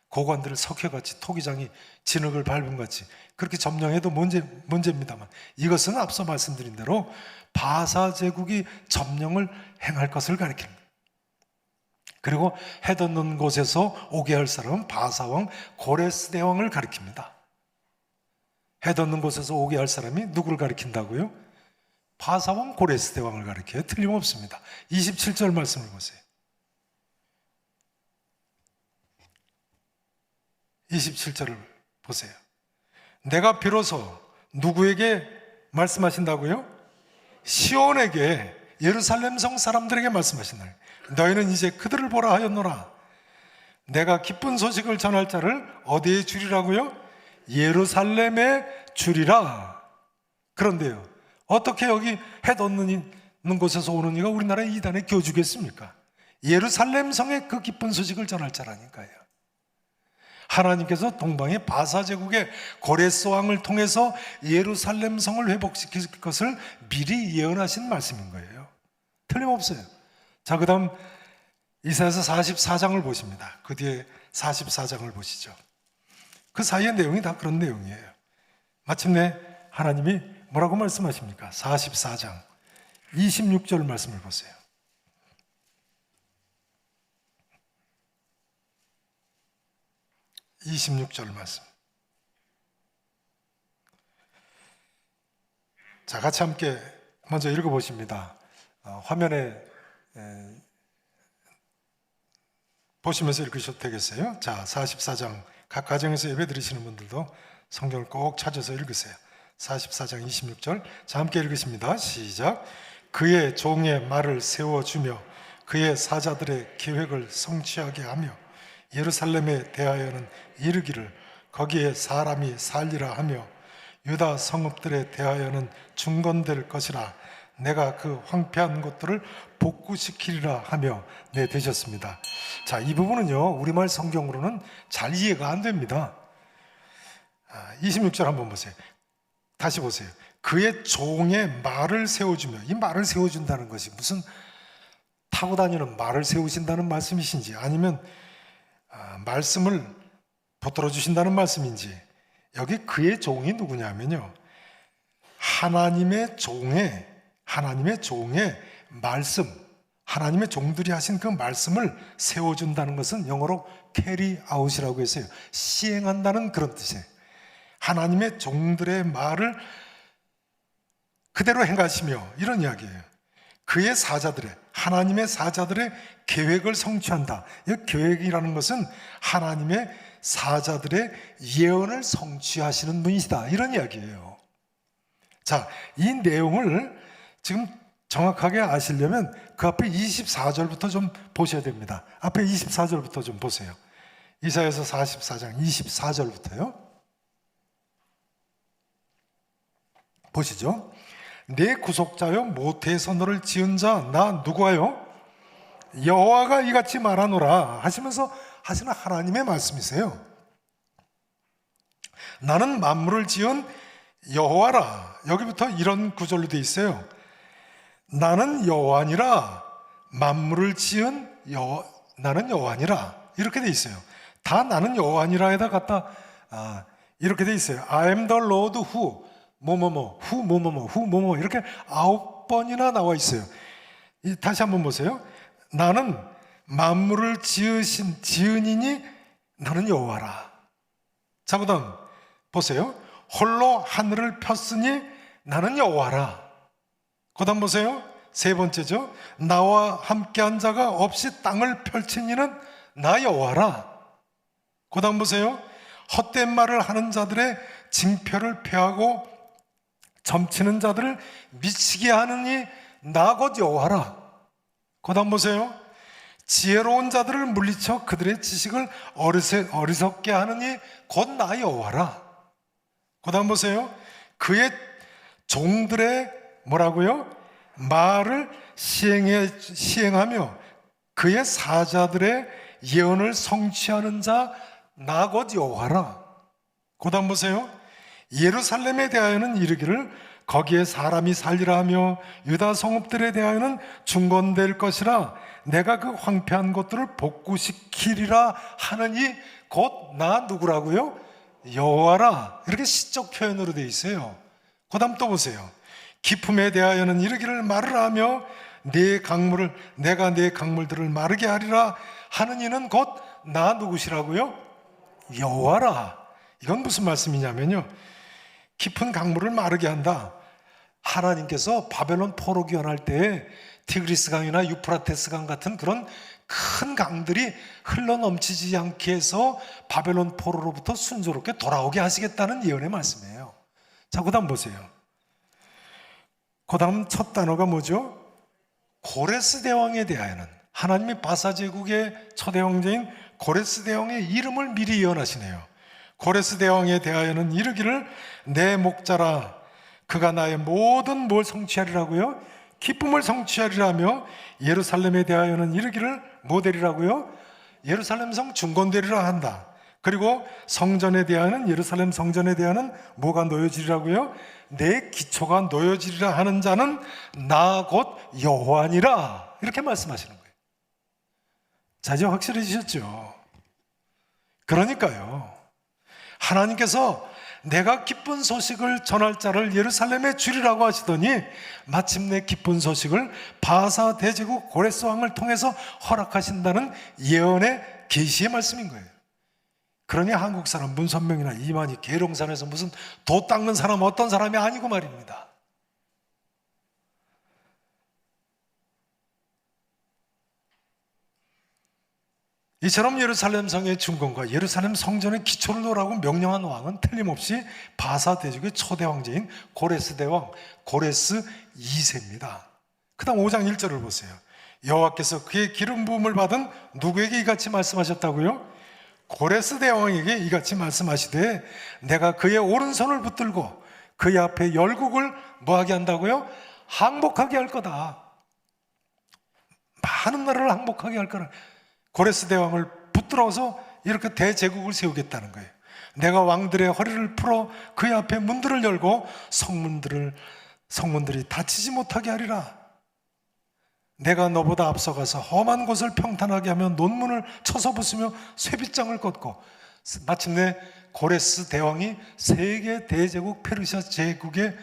고관들을 석회같이, 토기장이 진흙을 밟음같이 그렇게 점령해도 문제입니다만, 이것은 앞서 말씀드린 대로 바사 제국이 점령을 행할 것을 가리킵니다. 그리고 해돋는 곳에서 오게 할 사람은 바사왕 고레스 대왕을 가리킵니다. 해돋는 곳에서 오게 할 사람이 누구를 가리킨다고요? 바사왕 고레스 대왕을 가리켜요. 틀림없습니다. 27절 말씀을 보세요. 27절을 보세요. 내가 비로소 누구에게 말씀하신다고요? 시온에게, 예루살렘 성 사람들에게 말씀하신 날, 너희는 이제 그들을 보라 하였노라. 내가 기쁜 소식을 전할 자를 어디에 주리라고요? 예루살렘에 주리라. 그런데요, 어떻게 여기 해 돋는 곳에서 오는 이가 우리나라의 이단에 교주겠습니까? 예루살렘 성에 그 기쁜 소식을 전할 자라니까요. 하나님께서 동방의 바사 제국의 고레스 왕을 통해서 예루살렘 성을 회복시킬 것을 미리 예언하신 말씀인 거예요. 틀림없어요. 자, 그 다음 이사야서 44장을 보십니다. 그 뒤에 44장을 보시죠. 그 사이의 내용이 다 그런 내용이에요. 마침내 하나님이 뭐라고 말씀하십니까? 44장 26절 말씀을 보세요. 26절 말씀. 자, 같이 함께 먼저 읽어보십니다. 화면에 보시면서 읽으셔도 되겠어요. 자, 44장 각 가정에서 예배 드리시는 분들도 성경을 꼭 찾아서 읽으세요. 44장 26절. 자, 함께 읽으십니다. 시작. 그의 종의 말을 세워주며 그의 사자들의 계획을 성취하게 하며 예루살렘에 대하여는 이르기를 거기에 사람이 살리라 하며 유다 성읍들에 대하여는 중건될 것이라 내가 그 황폐한 것들을 복구시키리라 하며 되셨습니다. 자, 이 부분은요, 우리말 성경으로는 잘 이해가 안 됩니다. 26절 한번 보세요. 다시 보세요. 그의 종의 말을 세워주며, 이 말을 세워준다는 것이 무슨 타고 다니는 말을 세우신다는 말씀이신지 아니면 말씀을 붙들어 주신다는 말씀인지, 여기 그의 종이 누구냐면요, 하나님의 종의 말씀, 하나님의 종들이 하신 그 말씀을 세워준다는 것은 영어로 carry out이라고 했어요. 시행한다는 그런 뜻이에요. 하나님의 종들의 말을 그대로 행하시며, 이런 이야기예요. 그의 사자들의, 하나님의 사자들의 계획을 성취한다. 이 계획이라는 것은 하나님의 사자들의 예언을 성취하시는 분이시다, 이런 이야기예요. 자, 이 내용을 지금 정확하게 아시려면 그 앞에 24절부터 좀 보셔야 됩니다. 앞에 24절부터 좀 보세요. 이사야서 44장 24절부터요. 보시죠. 내 구속자여 모태에서 너를 지은 자 나 누구하여? 여호와가 이같이 말하노라 하시면서 하시는 하나님의 말씀이세요. 나는 만물을 지은 여호와라. 여기부터 이런 구절로 돼 있어요. 나는 여호와니라. 만물을 지은 나는 여호와니라. 이렇게 돼 있어요. 다 나는 여호와니라에다 갖다 이렇게 돼 있어요. I am the Lord who 뭐뭐뭐, 후 뭐뭐뭐, 후 뭐뭐, 이렇게 9번이나 나와 있어요. 다시 한번 보세요. 나는 만물을 지으니니 나는 여호와라. 자, 그 다음 보세요. 홀로 하늘을 폈으니 나는 여호와라. 그 다음 보세요. 세 번째죠. 나와 함께한 자가 없이 땅을 펼친 이는 나 여호와라. 그 다음 보세요. 헛된 말을 하는 자들의 징표를 폐하고 점치는 자들을 미치게 하느니 나 곧 여호와라. 그 다음 보세요. 지혜로운 자들을 물리쳐 그들의 지식을 어리석게 하느니 곧 나 여호와라. 그 다음 보세요. 그의 종들의 뭐라고요? 말을 시행하며 그의 사자들의 예언을 성취하는 자 나 곧 여호와라. 그 다음 보세요. 예루살렘에 대하여는 이르기를 거기에 사람이 살리라 하며 유다 성읍들에 대하여는 중건될 것이라 내가 그 황폐한 것들을 복구시키리라 하느니 곧 나 누구라고요? 여호와라. 이렇게 시적 표현으로 되어 있어요. 그 다음 또 보세요. 기품에 대하여는 이르기를 마르라 하며 내가 내 강물들을 마르게 하리라 하느니는 곧 나 누구시라고요? 여호와라. 이건 무슨 말씀이냐면요, 깊은 강물을 마르게 한다. 하나님께서 바벨론 포로 귀환할 때 티그리스 강이나 유프라테스 강 같은 그런 큰 강들이 흘러 넘치지 않게 해서 바벨론 포로로부터 순조롭게 돌아오게 하시겠다는 예언의 말씀이에요. 자, 그 다음 보세요. 그 다음 첫 단어가 뭐죠? 고레스 대왕에 대하여는, 하나님이 바사 제국의 초대왕제인 고레스 대왕의 이름을 미리 예언하시네요. 고레스 대왕에 대하여는 이르기를 내 목자라 그가 나의 모든 뭘 성취하리라고요? 기쁨을 성취하리라며, 예루살렘에 대하여는 이르기를 뭐 되리라고요? 예루살렘 성 중건되리라 한다. 그리고 성전에 대하여는, 예루살렘 성전에 대하여는 뭐가 놓여지리라고요? 내 기초가 놓여지리라 하는 자는 나 곧 여호와니라, 이렇게 말씀하시는 거예요. 자, 이제 확실해지셨죠? 그러니까요, 하나님께서 내가 기쁜 소식을 전할 자를 예루살렘에 주리라고 하시더니 마침내 기쁜 소식을 바사 대제국 고레스 왕을 통해서 허락하신다는 예언의 계시의 말씀인 거예요. 그러니 한국 사람 문선명이나 이만희, 계룡산에서 무슨 도 닦는 사람 어떤 사람이 아니고 말입니다. 이처럼 예루살렘 성의 중건과 예루살렘 성전의 기초를 놓으라고 명령한 왕은 틀림없이 바사 대적의 초대 왕제인 고레스 대왕, 고레스 2세입니다. 그 다음 5장 1절을 보세요. 여호와께서 그의 기름 부음을 받은 누구에게 이같이 말씀하셨다고요? 고레스 대왕에게 이같이 말씀하시되 내가 그의 오른손을 붙들고 그의 앞에 열국을 뭐하게 한다고요? 항복하게 할 거다. 많은 나라를 항복하게 할 거라. 고레스 대왕을 붙들어서 이렇게 대제국을 세우겠다는 거예요. 내가 왕들의 허리를 풀어 그의 앞에 문들을 열고 성문들이 닫히지 못하게 하리라. 내가 너보다 앞서가서 험한 곳을 평탄하게 하며 논문을 쳐서 부수며 쇠빗장을 걷고, 마침내 고레스 대왕이 세계 대제국 페르시아 제국의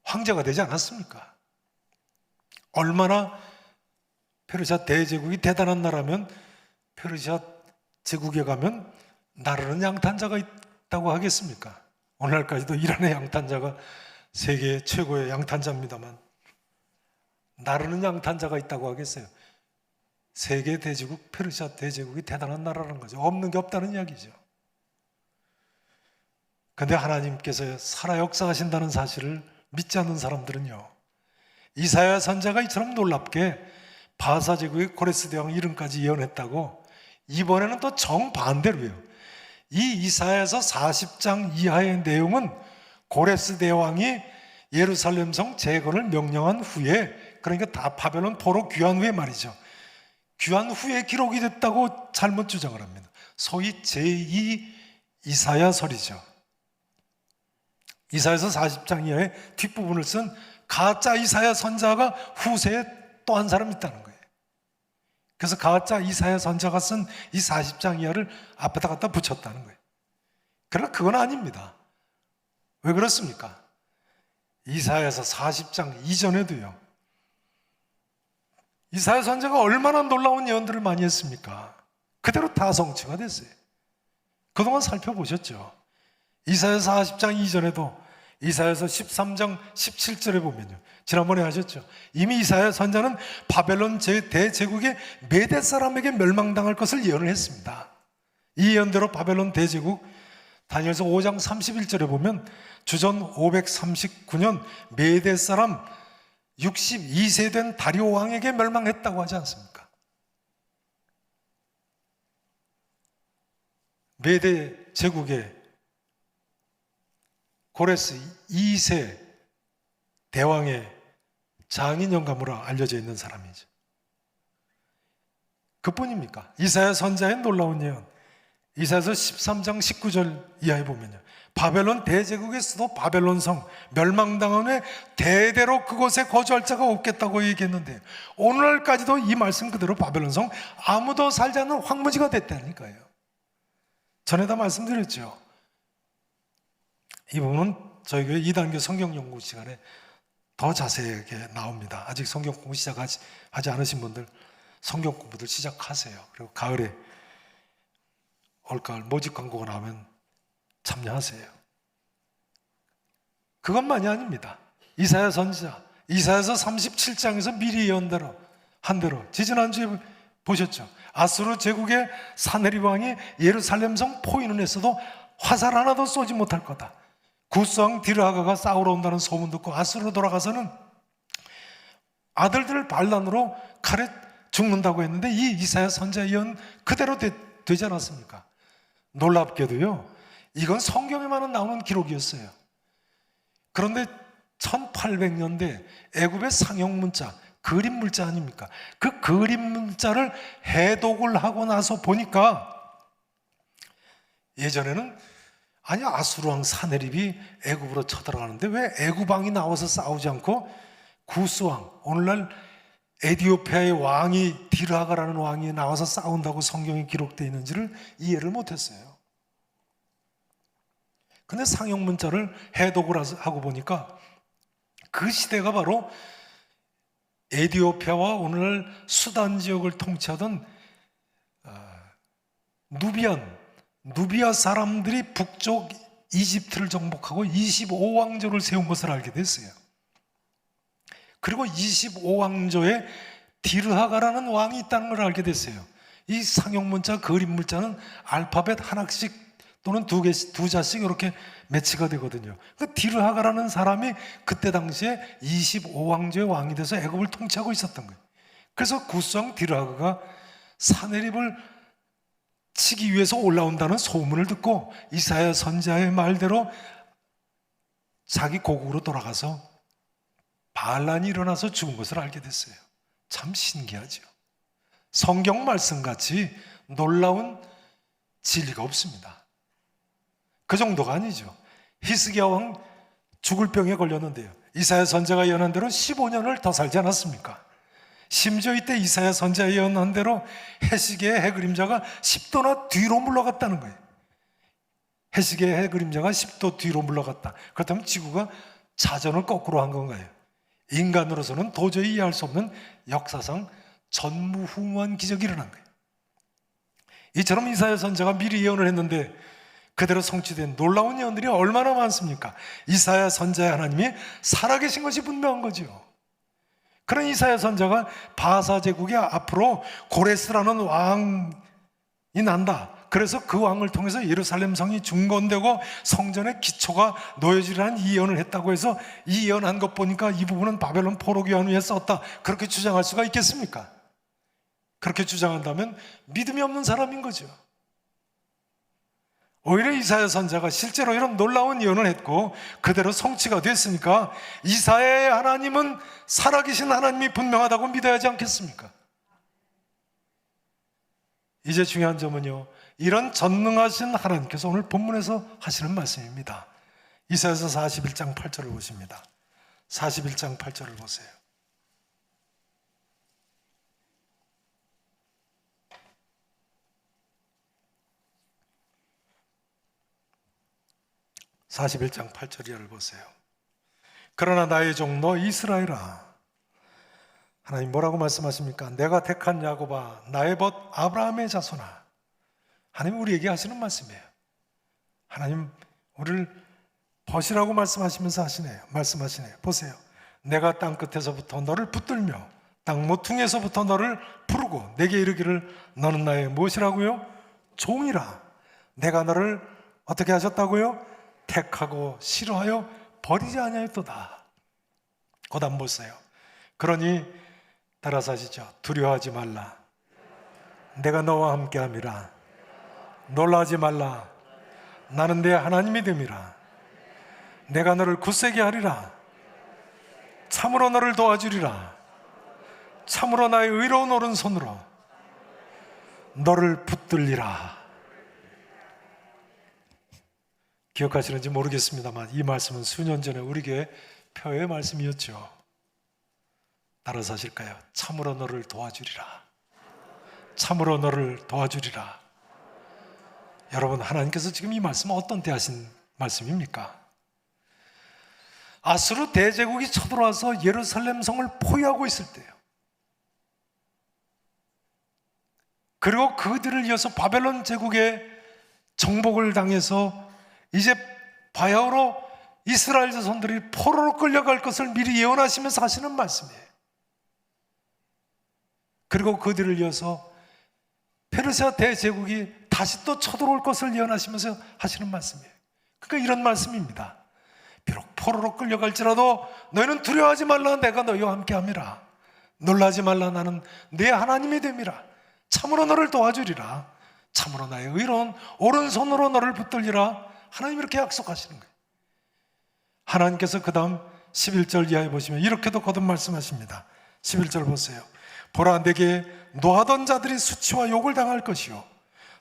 황제가 되지 않았습니까? 얼마나 페르시아 대제국이 대단한 나라면 페르시아 제국에 가면 나르는 양탄자가 있다고 하겠습니까? 오늘날까지도 이란의 양탄자가 세계 최고의 양탄자입니다만 나르는 양탄자가 있다고 하겠어요? 세계 대제국, 페르시아 대제국이 대단한 나라라는 거죠. 없는 게 없다는 이야기죠. 그런데 하나님께서 살아 역사하신다는 사실을 믿지 않는 사람들은요, 이사야 선지자가 이처럼 놀랍게 바사 제국의 고레스 대왕 이름까지 예언했다고 이번에는 또 정반대로요. 이 이사야서 40장 이하의 내용은 고레스 대왕이 예루살렘 성 재건을 명령한 후에, 그러니까 다 바벨론 포로 귀환 후에 말이죠. 귀환 후에 기록이 됐다고 잘못 주장을 합니다. 소위 제2 이사야설이죠. 이사야서 40장 이하의 뒷부분을 쓴 가짜 이사야 선자가 후세에 또 한 사람 있다는 거예요. 그래서 가짜 이사야 선자가 쓴 이 40장 이하를 앞에다 갖다 붙였다는 거예요. 그러나 그건 아닙니다. 왜 그렇습니까? 이사야서 40장 이전에도요, 이사야 선자가 얼마나 놀라운 예언들을 많이 했습니까? 그대로 다 성취가 됐어요. 그동안 살펴보셨죠? 이사야서 40장 이전에도 이사야서 13장 17절에 보면요, 지난번에 하셨죠? 이미 이사야 선자는 바벨론 대제국의 메대 사람에게 멸망당할 것을 예언을 했습니다. 이 예언대로 바벨론 대제국, 다니엘서 5장 31절에 보면 주전 539년 메대 사람 62세 된 다리오 왕에게 멸망했다고 하지 않습니까? 메대 제국의 고레스 2세 대왕의 장인 영감으로 알려져 있는 사람이죠. 그뿐입니까? 이사야 선자의 놀라운 예언, 이사야서 13장 19절 이하에 보면요, 바벨론 대제국의 수도 바벨론 성 멸망당한 후에 대대로 그곳에 거주할 자가 없겠다고 얘기했는데, 오늘날까지도 이 말씀 그대로 바벨론 성 아무도 살지 않는 황무지가 됐다니까요. 전에다 말씀드렸죠. 이 부분은 저희 교회 2단계 성경 연구 시간에 더 자세하게 나옵니다. 아직 성경 공부 시작하지 않으신 분들 성경 공부들 시작하세요. 그리고 가을에 올가을 모집 광고가 나오면 참여하세요. 그것만이 아닙니다. 이사야 선지자 이사야서 37장에서 미리 예언대로 한 대로, 지지난주에 보셨죠? 아수르 제국의 사네립 왕이 예루살렘 성 포위는 했어도 화살 하나도 쏘지 못할 거다. 구스왕 디르하가가 싸우러 온다는 소문 듣고 아수르로 돌아가서는 아들들을 반란으로 칼에 죽는다고 했는데 이 이사야 선지자 예언 그대로 되지 않았습니까? 놀랍게도요, 이건 성경에만 나오는 기록이었어요. 그런데 1800년대 애굽의 상형 문자, 그림 문자 아닙니까? 그 그림 문자를 해독을 하고 나서 보니까 예전에는 아니 아수르 왕 사네립이 애굽으로 쳐들어가는데 왜 애굽 왕이 나와서 싸우지 않고 구스 왕, 오늘날 에디오피아의 왕이 디르하가라는 왕이 나와서 싸운다고 성경에 기록되어 있는지를 이해를 못했어요. 근데 상형 문자를 해독을 하고 보니까 그 시대가 바로 에디오피아와 오늘날 수단 지역을 통치하던 누비아 사람들이 북쪽 이집트를 정복하고 25왕조를 세운 것을 알게 됐어요. 그리고 25왕조에 디르하가라는 왕이 있다는 걸 알게 됐어요. 이 상형 문자, 그림 문자는 알파벳 하나씩 또는 두 자씩 이렇게 매치가 되거든요. 그 디르하가라는 사람이 그때 당시에 25왕조의 왕이 돼서 애굽을 통치하고 있었던 거예요. 그래서 구스왕 디르하가가 사네립을 치기 위해서 올라온다는 소문을 듣고 이사야 선지자의 말대로 자기 고국으로 돌아가서 반란이 일어나서 죽은 것을 알게 됐어요. 참 신기하죠. 성경 말씀같이 놀라운 진리가 없습니다. 그 정도가 아니죠. 히스기야 왕 죽을 병에 걸렸는데요, 이사야 선지자가 예언한 대로 15년을 더 살지 않았습니까? 심지어 이때 이사야 선지자가 예언한 대로 해시계의 해그림자가 10도나 뒤로 물러갔다는 거예요. 해시계의 해그림자가 10도 뒤로 물러갔다. 그렇다면 지구가 자전을 거꾸로 한 건가요? 인간으로서는 도저히 이해할 수 없는 역사상 전무후무한 기적이 일어난 거예요. 이처럼 이사야 선지자가 미리 예언을 했는데 그대로 성취된 놀라운 예언들이 얼마나 많습니까? 이사야 선지자의 하나님이 살아계신 것이 분명한 거죠. 그런 이사야 선지자가 바사 제국의 앞으로 고레스라는 왕이 난다, 그래서 그 왕을 통해서 예루살렘 성이 중건되고 성전의 기초가 놓여지라는 이 예언을 했다고 해서 이 예언한 것 보니까 이 부분은 바벨론 포로 귀환 후에 썼다, 그렇게 주장할 수가 있겠습니까? 그렇게 주장한다면 믿음이 없는 사람인 거죠. 오히려 이사야 선지자가 실제로 이런 놀라운 예언을 했고 그대로 성취가 됐으니까 이사야의 하나님은 살아계신 하나님이 분명하다고 믿어야 하지 않겠습니까? 이제 중요한 점은요, 이런 전능하신 하나님께서 오늘 본문에서 하시는 말씀입니다. 이사야서 41장 8절을 보십니다. 41장 8절을 보세요. (41장 8절을) 보세요. 그러나 나의 종 너 이스라엘아, 하나님 뭐라고 말씀하십니까? 내가 택한 야곱아, 나의 벗 아브라함의 자손아. 하나님 우리에게 하시는 말씀이에요. 하나님 우리를 벗이라고 말씀하시면서 말씀하시네요. 보세요. 내가 땅 끝에서부터 너를 붙들며 땅 모퉁이에서부터 너를 부르고 내게 이르기를 너는 나의 무엇이라고요? 종이라. 내가 너를 어떻게 하셨다고요? 택하고 싫어하여 버리지 아니하였도다. 고단 보세요. 그러니 따라서 하시죠. 두려워하지 말라. 내가 너와 함께함이라. 놀라지 말라. 나는 내 하나님이 됨이라. 내가 너를 굳세게 하리라. 참으로 너를 도와주리라. 참으로 나의 의로운 오른손으로 너를 붙들리라. 기억하시는지 모르겠습니다만 이 말씀은 수년 전에 우리에게 표의 말씀이었죠. 따라서 하실까요? 참으로 너를 도와주리라. 참으로 너를 도와주리라. 여러분, 하나님께서 지금 이 말씀은 어떤 때 하신 말씀입니까? 아수르 대제국이 쳐들어와서 예루살렘 성을 포위하고 있을 때예요. 그리고 그들을 이어서 바벨론 제국의 정복을 당해서 이제 바야흐로 이스라엘 자손들이 포로로 끌려갈 것을 미리 예언하시면서 하시는 말씀이에요. 그리고 그들을 이어서 페르시아 대제국이 다시 또 쳐들어올 것을 예언하시면서 하시는 말씀이에요. 그러니까 이런 말씀입니다. 비록 포로로 끌려갈지라도 너희는 두려워하지 말라. 내가 너희와 함께함이라. 놀라지 말라. 나는 내 하나님이 됨이라. 참으로 너를 도와주리라. 참으로 나의 의로운 오른손으로 너를 붙들리라. 하나님 이렇게 약속하시는 거예요. 하나님께서 그 다음 11절 이하에 보시면 이렇게도 거듭 말씀하십니다. 11절 보세요. 보라, 내게 노하던 자들이 수치와 욕을 당할 것이요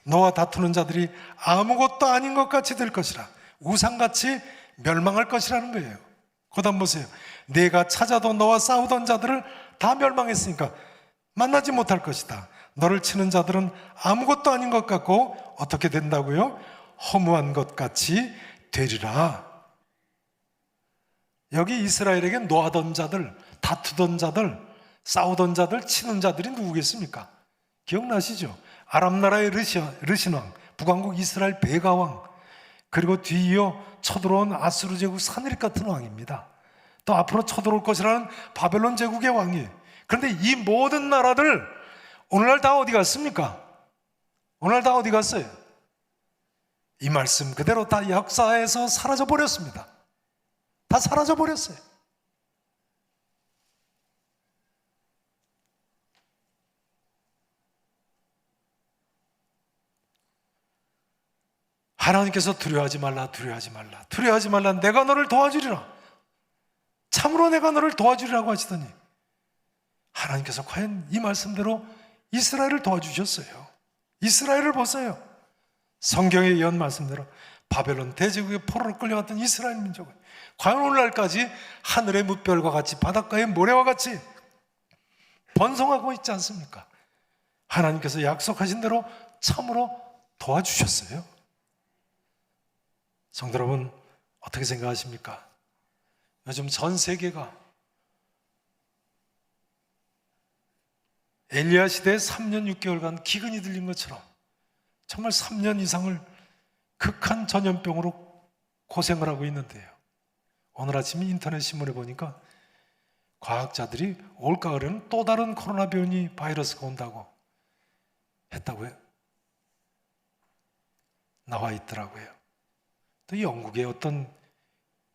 너와 다투는 자들이 아무것도 아닌 것 같이 될 것이라. 우상같이 멸망할 것이라는 거예요. 그 다음 보세요. 내가 찾아도 너와 싸우던 자들을 다 멸망했으니까 만나지 못할 것이다. 너를 치는 자들은 아무것도 아닌 것 같고 어떻게 된다고요? 허무한 것 같이 되리라. 여기 이스라엘에게 노하던 자들, 다투던 자들, 싸우던 자들, 치는 자들이 누구겠습니까? 기억나시죠? 아람 나라의 르신 왕, 북왕국 이스라엘 베가 왕, 그리고 뒤이어 쳐들어온 아수르 제국 사느립 같은 왕입니다. 또 앞으로 쳐들어올 것이라는 바벨론 제국의 왕이에요. 그런데 이 모든 나라들 오늘날 다 어디 갔습니까? 오늘날 다 어디 갔어요? 이 말씀 그대로 다 역사에서 사라져 버렸습니다. 다 사라져 버렸어요. 하나님께서 두려워하지 말라, 두려워하지 말라, 두려워하지 말라. 내가 너를 도와주리라. 참으로 내가 너를 도와주리라고 하시더니 하나님께서 과연 이 말씀대로 이스라엘을 도와주셨어요. 이스라엘을 보세요. 성경에 예언 말씀대로 바벨론 대제국의 포로로 끌려갔던 이스라엘 민족은 과연 오늘날까지 하늘의 무별과 같이 바닷가의 모래와 같이 번성하고 있지 않습니까? 하나님께서 약속하신 대로 참으로 도와주셨어요. 성도 여러분, 어떻게 생각하십니까? 요즘 전 세계가 엘리야 시대에 3년 6개월간 기근이 들린 것처럼 정말 3년 이상을 극한 전염병으로 고생을 하고 있는데요. 오늘 아침 인터넷 신문에 보니까 과학자들이 올가을에는 또 다른 코로나 변이 바이러스가 온다고 했다고요. 나와 있더라고요. 또 영국의 어떤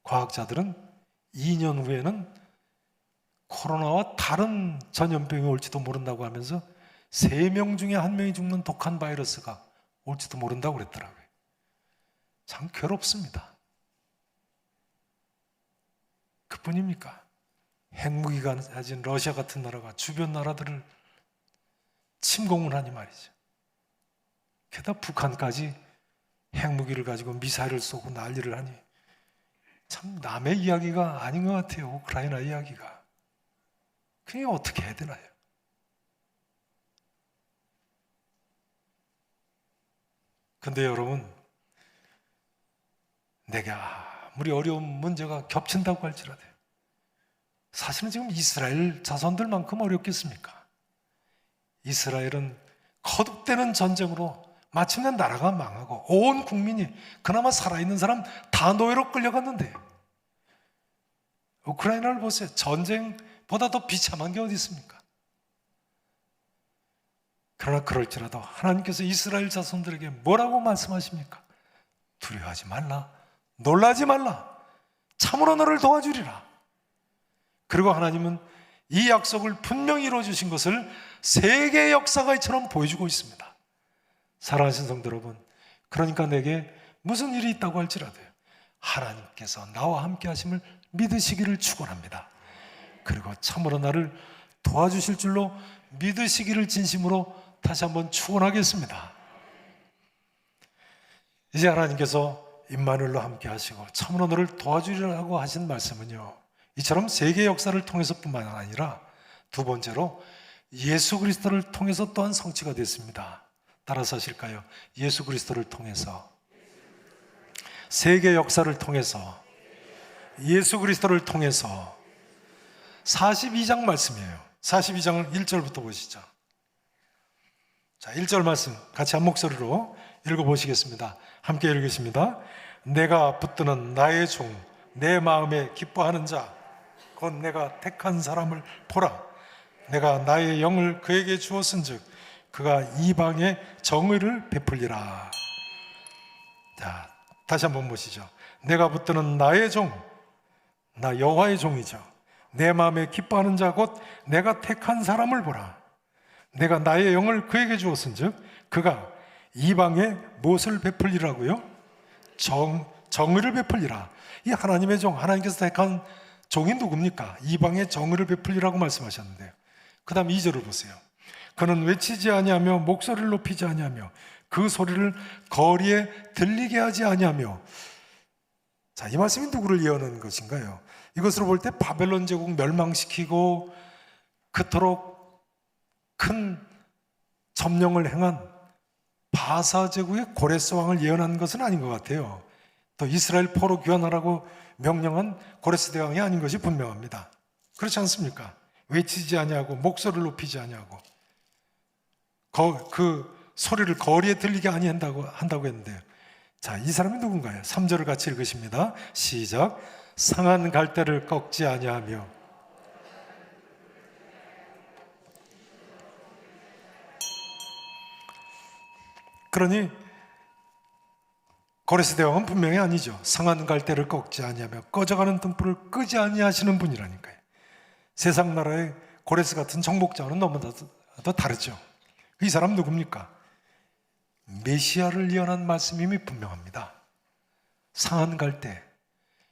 과학자들은 2년 후에는 코로나와 다른 전염병이 올지도 모른다고 하면서 3명 중에 1명이 죽는 독한 바이러스가 올지도 모른다고 그랬더라고요. 참 괴롭습니다. 그뿐입니까? 핵무기가 가진 러시아 같은 나라가 주변 나라들을 침공을 하니 말이죠. 게다가 북한까지 핵무기를 가지고 미사일을 쏘고 난리를 하니 참 남의 이야기가 아닌 것 같아요. 우크라이나 이야기가. 그게 어떻게 해야 되나요? 근데 여러분, 내가 아무리 어려운 문제가 겹친다고 할지라도 사실은 지금 이스라엘 자손들만큼 어렵겠습니까? 이스라엘은 거듭되는 전쟁으로 마침내 나라가 망하고 온 국민이 그나마 살아있는 사람 다 노예로 끌려갔는데 우크라이나를 보세요. 전쟁보다 더 비참한 게 어디 있습니까? 그러나 그럴지라도 하나님께서 이스라엘 자손들에게 뭐라고 말씀하십니까? 두려워하지 말라, 놀라지 말라, 참으로 너를 도와주리라. 그리고 하나님은 이 약속을 분명히 이루어주신 것을 세계의 역사가 이처럼 보여주고 있습니다. 사랑하신 성도 여러분, 그러니까 내게 무슨 일이 있다고 할지라도요, 하나님께서 나와 함께 하심을 믿으시기를 축원합니다. 그리고 참으로 나를 도와주실 줄로 믿으시기를 진심으로 다시 한번 축원하겠습니다. 이제 하나님께서 임마누엘로 함께 하시고 참으로 너를 도와주리라고 하신 말씀은요, 이처럼 세계 역사를 통해서뿐만 아니라 두 번째로 예수 그리스도를 통해서 또한 성취가 됐습니다. 따라서 하실까요? 예수 그리스도를 통해서, 세계 역사를 통해서, 예수 그리스도를 통해서. 42장 말씀이에요. 42장을 1절부터 보시죠. 자, 1절 말씀 같이 한 목소리로 읽어보시겠습니다. 함께 읽겠습니다. 내가 붙드는 나의 종, 내 마음에 기뻐하는 자, 곧 내가 택한 사람을 보라. 내가 나의 영을 그에게 주었은즉 그가 이방의 정의를 베풀리라. 자, 다시 한번 보시죠. 내가 붙드는 나의 종, 나 여호와의 종이죠. 내 마음에 기뻐하는 자 곧 내가 택한 사람을 보라. 내가 나의 영을 그에게 주었은즉 그가 이방에 무엇을 베풀리라고요? 정의를 베풀리라. 이 하나님의 종, 하나님께서 택한 종이 누굽니까? 이방에 정의를 베풀리라고 말씀하셨는데요. 그 다음 2절을 보세요. 그는 외치지 아니하며 목소리를 높이지 아니하며 그 소리를 거리에 들리게 하지 아니하며. 자, 이 말씀이 누구를 예언하는 것인가요? 이것으로 볼 때 바벨론 제국 멸망시키고 그토록 큰 점령을 행한 바사 제국의 고레스 왕을 예언하는 것은 아닌 것 같아요. 또 이스라엘 포로 귀환하라고 명령한 고레스 대왕이 아닌 것이 분명합니다. 그렇지 않습니까? 외치지 아니하고 목소리를 높이지 아니하고 그 소리를 거리에 들리게 아니한다고 했는데요. 자, 이 사람이 누군가요? 3절을 같이 읽으십니다. 시작. 상한 갈대를 꺾지 아니하며. 그러니 고레스 대왕은 분명히 아니죠. 상한 갈대를 꺾지 아니하며 꺼져가는 등불을 끄지 아니하시는 분이라니까요. 세상 나라의 고레스 같은 정복자와는 너무나도 다르죠. 이 사람 누굽니까? 메시아를 예언한 말씀임이 분명합니다. 상한 갈대,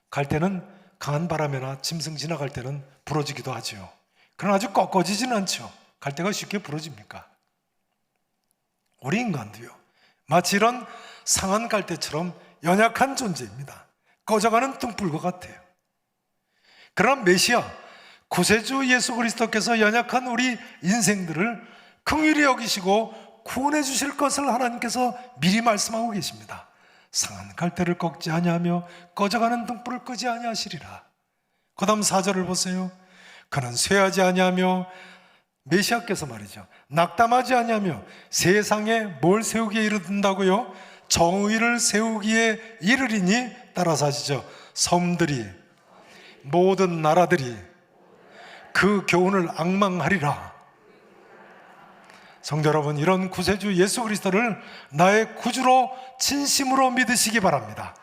갈대는 강한 바람에나 짐승 지나갈 때는 부러지기도 하죠. 그러나 아주 꺾어지지는 않죠. 갈대가 쉽게 부러집니까? 우리 인간도요, 마치 이런 상한 갈대처럼 연약한 존재입니다. 꺼져가는 등불과 같아요. 그러나 메시아, 구세주 예수 그리스도께서 연약한 우리 인생들을 긍휼히 여기시고 구원해 주실 것을 하나님께서 미리 말씀하고 계십니다. 상한 갈대를 꺾지 아니하며 꺼져가는 등불을 끄지 아니하시리라. 그 다음 4절을 보세요. 그는 쇠하지 아니하며, 메시아께서 말이죠, 낙담하지 아니하며 세상에 뭘 세우기에 이르든다고요? 정의를 세우기에 이르리니, 따라서 하시죠. 섬들이, 모든 나라들이 그 교훈을 앙망하리라. 성도 여러분, 이런 구세주 예수 그리스도를 나의 구주로 진심으로 믿으시기 바랍니다.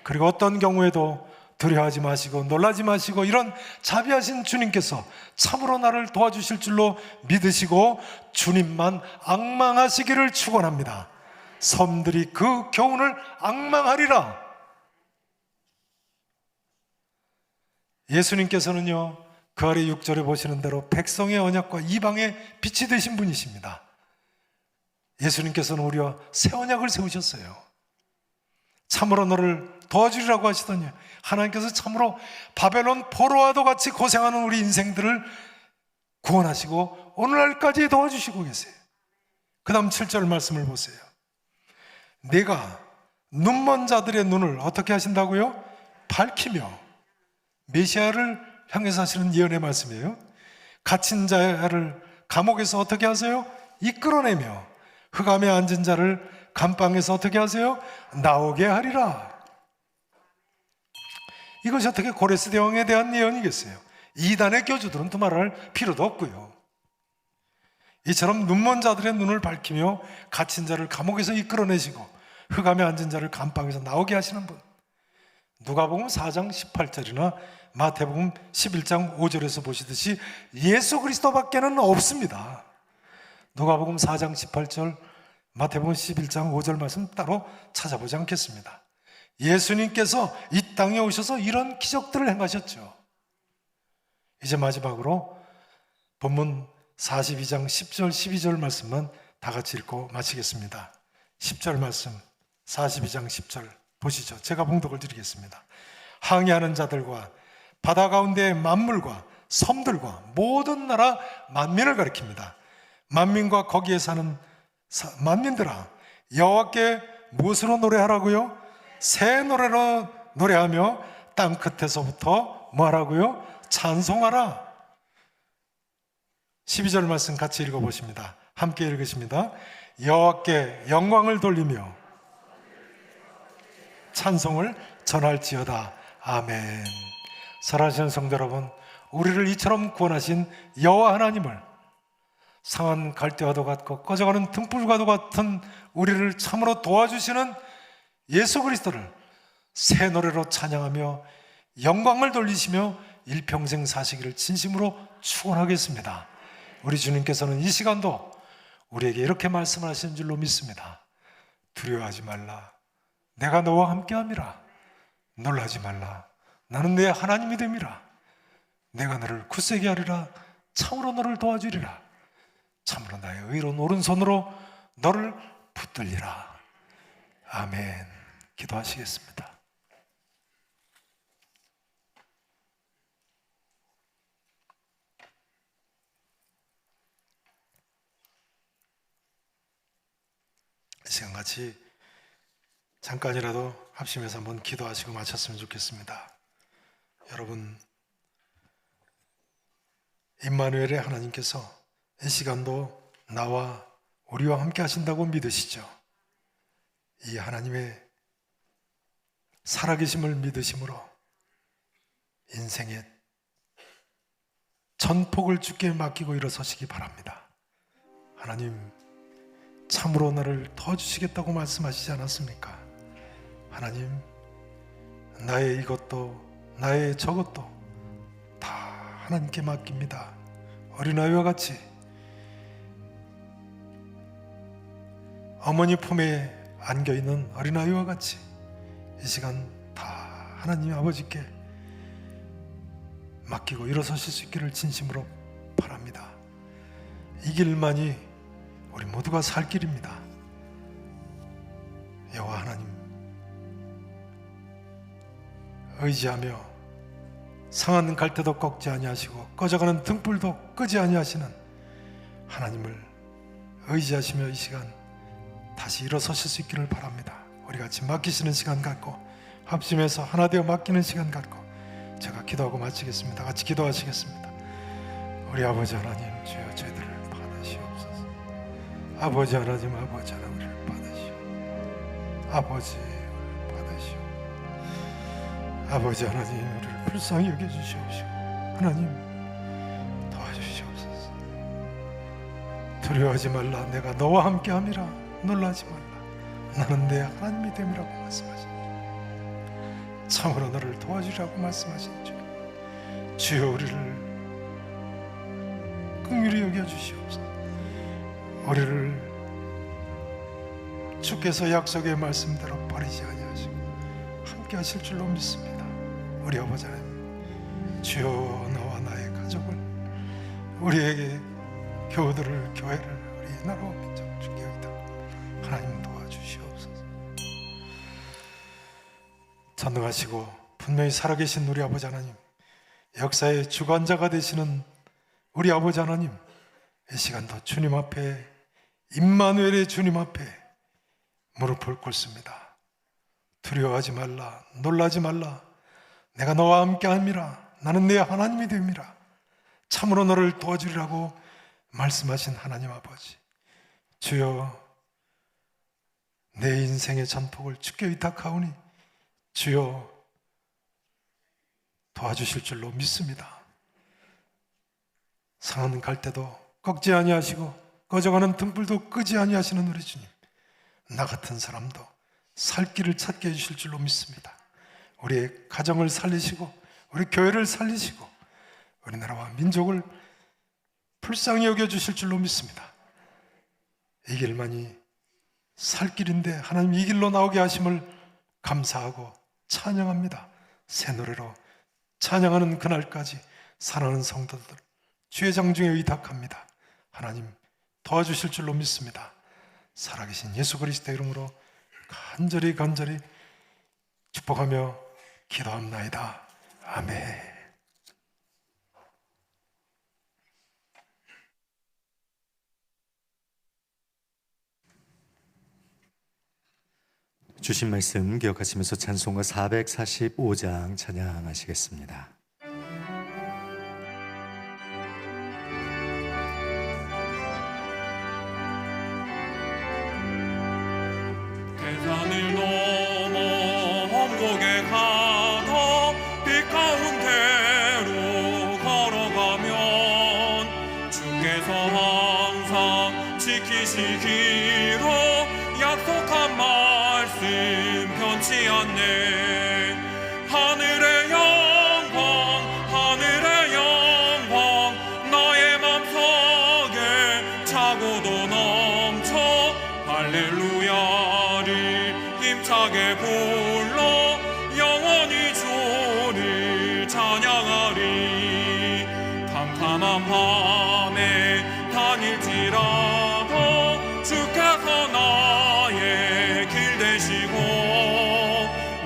그리고 어떤 경우에도 두려워하지 마시고 놀라지 마시고 이런 자비하신 주님께서 참으로 나를 도와주실 줄로 믿으시고 주님만 앙망하시기를 축원합니다. 섬들이 그 교훈을 앙망하리라. 예수님께서는요, 그 아래 6절에 보시는 대로 백성의 언약과 이방의 빛이 되신 분이십니다. 예수님께서는 우리와 새 언약을 세우셨어요. 참으로 너를 도와주리라고 하시더니 하나님께서 참으로 바벨론 포로와도 같이 고생하는 우리 인생들을 구원하시고 오늘날까지 도와주시고 계세요. 그 다음 7절 말씀을 보세요. 내가 눈먼 자들의 눈을 어떻게 하신다고요? 밝히며. 메시아를 향해서 하시는 예언의 말씀이에요. 갇힌 자를 감옥에서 어떻게 하세요? 이끌어내며 흑암에 앉은 자를 감방에서 어떻게 하세요? 나오게 하리라. 이것이 어떻게 고레스 대왕에 대한 예언이겠어요? 이단의 교주들은 또 말할 필요도 없고요. 이처럼 눈먼 자들의 눈을 밝히며 갇힌 자를 감옥에서 이끌어내시고 흑암에 앉은 자를 감방에서 나오게 하시는 분. 누가복음 4장 18절이나 마태복음 11장 5절에서 보시듯이 예수 그리스도밖에는 없습니다. 누가복음 4장 18절, 마태복음 11장 5절 말씀 따로 찾아보지 않겠습니다. 예수님께서 이 땅에 오셔서 이런 기적들을 행하셨죠. 이제 마지막으로 본문 42장 10절 12절 말씀만 다 같이 읽고 마치겠습니다. 10절 말씀, 42장 10절 보시죠. 제가 봉독을 드리겠습니다. 항해하는 자들과 바다 가운데의 만물과 섬들과 모든 나라 만민을 가리킵니다. 만민과 거기에 사는 만민들아, 여호와께 무엇으로 노래하라고요? 새 노래로 노래하며 땅 끝에서부터 뭐하라고요? 찬송하라. 12절 말씀 같이 읽어보십니다. 함께 읽으십니다. 여호와께 영광을 돌리며 찬송을 전할지어다. 아멘. 사랑하시는 성도 여러분, 우리를 이처럼 구원하신 여호와 하나님을 상한 갈대와도 같고 꺼져가는 등불과도 같은 우리를 참으로 도와주시는 예수 그리스도를 새 노래로 찬양하며 영광을 돌리시며 일평생 사시기를 진심으로 축원하겠습니다. 우리 주님께서는 이 시간도 우리에게 이렇게 말씀하시는 줄로 믿습니다. 두려워하지 말라. 내가 너와 함께함이라. 놀라지 말라. 나는 내 하나님이 됨이라. 내가 너를 굳세게 하리라. 참으로 너를 도와주리라. 참으로 나의 의로운 오른손으로 너를 붙들리라. 아멘. 기도하시겠습니다. 이 시간 같이 잠깐이라도 합심해서 한번 기도하시고 마쳤으면 좋겠습니다. 여러분, 임마누엘의 하나님께서 이 시간도 나와 우리와 함께 하신다고 믿으시죠? 이 하나님의 살아계심을 믿으심으로 인생의 전폭을 주께 맡기고 일어서시기 바랍니다. 하나님, 참으로 나를 도와주시겠다고 말씀하시지 않았습니까? 하나님, 나의 이것도 나의 저것도 다 하나님께 맡깁니다. 어린아이와 같이 어머니 품에 안겨있는 어린아이와 같이 이 시간 다 하나님 아버지께 맡기고 일어서실 수 있기를 진심으로 바랍니다. 이 길만이 우리 모두가 살 길입니다. 여호와 하나님 의지하며 상한 갈대도 꺾지 아니하시고 꺼져가는 등불도 끄지 아니하시는 하나님을 의지하시며 이 시간 다시 일어서실 수 있기를 바랍니다. 우리 같이 맡기시는 시간 갖고 합심해서 하나 되어 맡기는 시간 갖고 제가 기도하고 마치겠습니다. 같이 기도하시겠습니다. 우리 아버지 하나님, 주여 저희들을 받으시옵소서. 아버지 하나님, 아버지 하나님, 우리를 받으시오. 아버지, 우리를 받으시오. 아버지 하나님, 우리를 불쌍히 여겨주시옵시고 하나님 도와주시옵소서. 두려워하지 말라. 내가 너와 함께함이라. 놀라지 말라. 나는 내 하나님이 됨이라고 말씀하신 주, 참으로 너를 도와주리라고 말씀하신 주, 주여 우리를 긍휼히 여겨주시옵소서. 우리를 주께서 약속의 말씀대로 버리지 아니하시고 함께 하실 줄로 믿습니다. 우리 아버지 하나님, 주여 나와 나의 가족을, 우리에게 교우들을, 교회를, 우리 나라와 민족을 주께 여기다 하나님 도와주시옵소서. 전능하시고 분명히 살아계신 우리 아버지 하나님, 역사의 주관자가 되시는 우리 아버지 하나님, 이 시간도 주님 앞에, 임마누엘의 주님 앞에 무릎을 꿇습니다. 두려워하지 말라. 놀라지 말라. 내가 너와 함께함이라. 나는 내 하나님이 됨이라. 참으로 너를 도와주리라고 말씀하신 하나님 아버지, 주여 내 인생의 전폭을 주께 위탁하오니 주여 도와주실 줄로 믿습니다. 상한 갈대도 꺾지 아니하시고 꺼져가는 등불도 끄지 아니하시는 우리 주님, 나 같은 사람도 살 길을 찾게 해주실 줄로 믿습니다. 우리의 가정을 살리시고 우리 교회를 살리시고 우리나라와 민족을 불쌍히 여겨주실 줄로 믿습니다. 이 길만이 살 길인데 하나님 이 길로 나오게 하심을 감사하고 찬양합니다. 새 노래로 찬양하는 그날까지 사랑하는 성도들 주의 장중에 의탁합니다. 하나님 도와주실 줄로 믿습니다. 살아계신 예수 그리스도의 이름으로 간절히 축복하며 기도합나이다. 아멘. 주신 말씀 기억하시면서 찬송가 445장 찬양하시겠습니다. 대산을 넘어 험곡에 가다 빛 가운데로 걸어가면 주께서 항상 지키시기로 약속한 말씀 변치 않네. 하늘의 영광 찬양하리. 캄캄한 밤에 다닐지라도 주께서 나의 길 되시고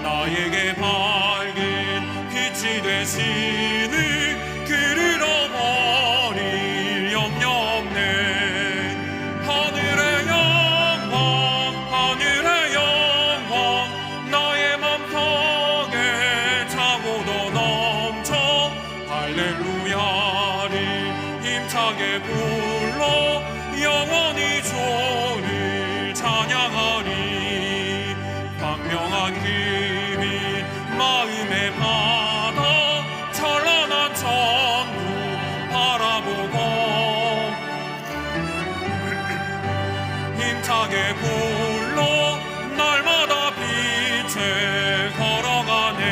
나에게 밝은 빛이 되시는 그 잃어버릴 염려 없네. 하늘의 영광 나의 맘속에 차고도 넘쳐 할렐루야를 힘차게 불러 영원히 주를 찬양하리. 광명한 그빛 마음에 받아 찬란한 천국 바라보고 힘차게 불러 날마다 빛에 걸어가네.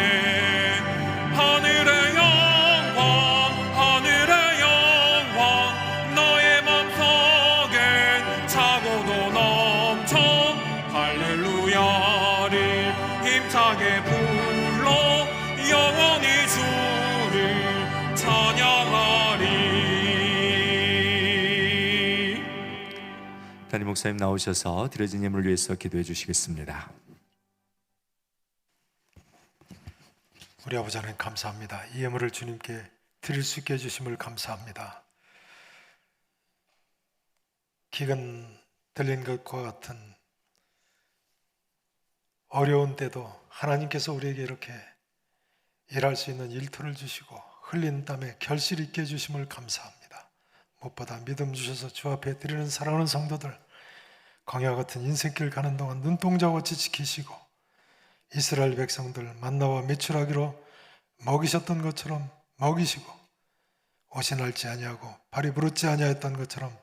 하늘의 영광 너의 맘속엔 차고도 넘쳐 할렐루야를 힘차게 불러 영원히 주를 찬양하리. 담임 목사님 나오셔서 드려진 예물을 위해서 기도해 주시겠습니다. 우리 아버지 하나님 감사합니다. 이 예물을 주님께 드릴 수 있게 해주심을 감사합니다. 기근 들린 것과 같은 어려운 때도 하나님께서 우리에게 이렇게 일할 수 있는 일터를 주시고 흘린 땀에 결실 있게 해주심을 감사합니다. 무엇보다 믿음 주셔서 주 앞에 드리는 사랑하는 성도들, 광야 같은 인생길 가는 동안 눈동자같이 지키시고 이스라엘 백성들 만나와 메추라기로 먹이셨던 것처럼 먹이시고 옷이 닳지 아니하고 발이 부르지 아니하였던 것처럼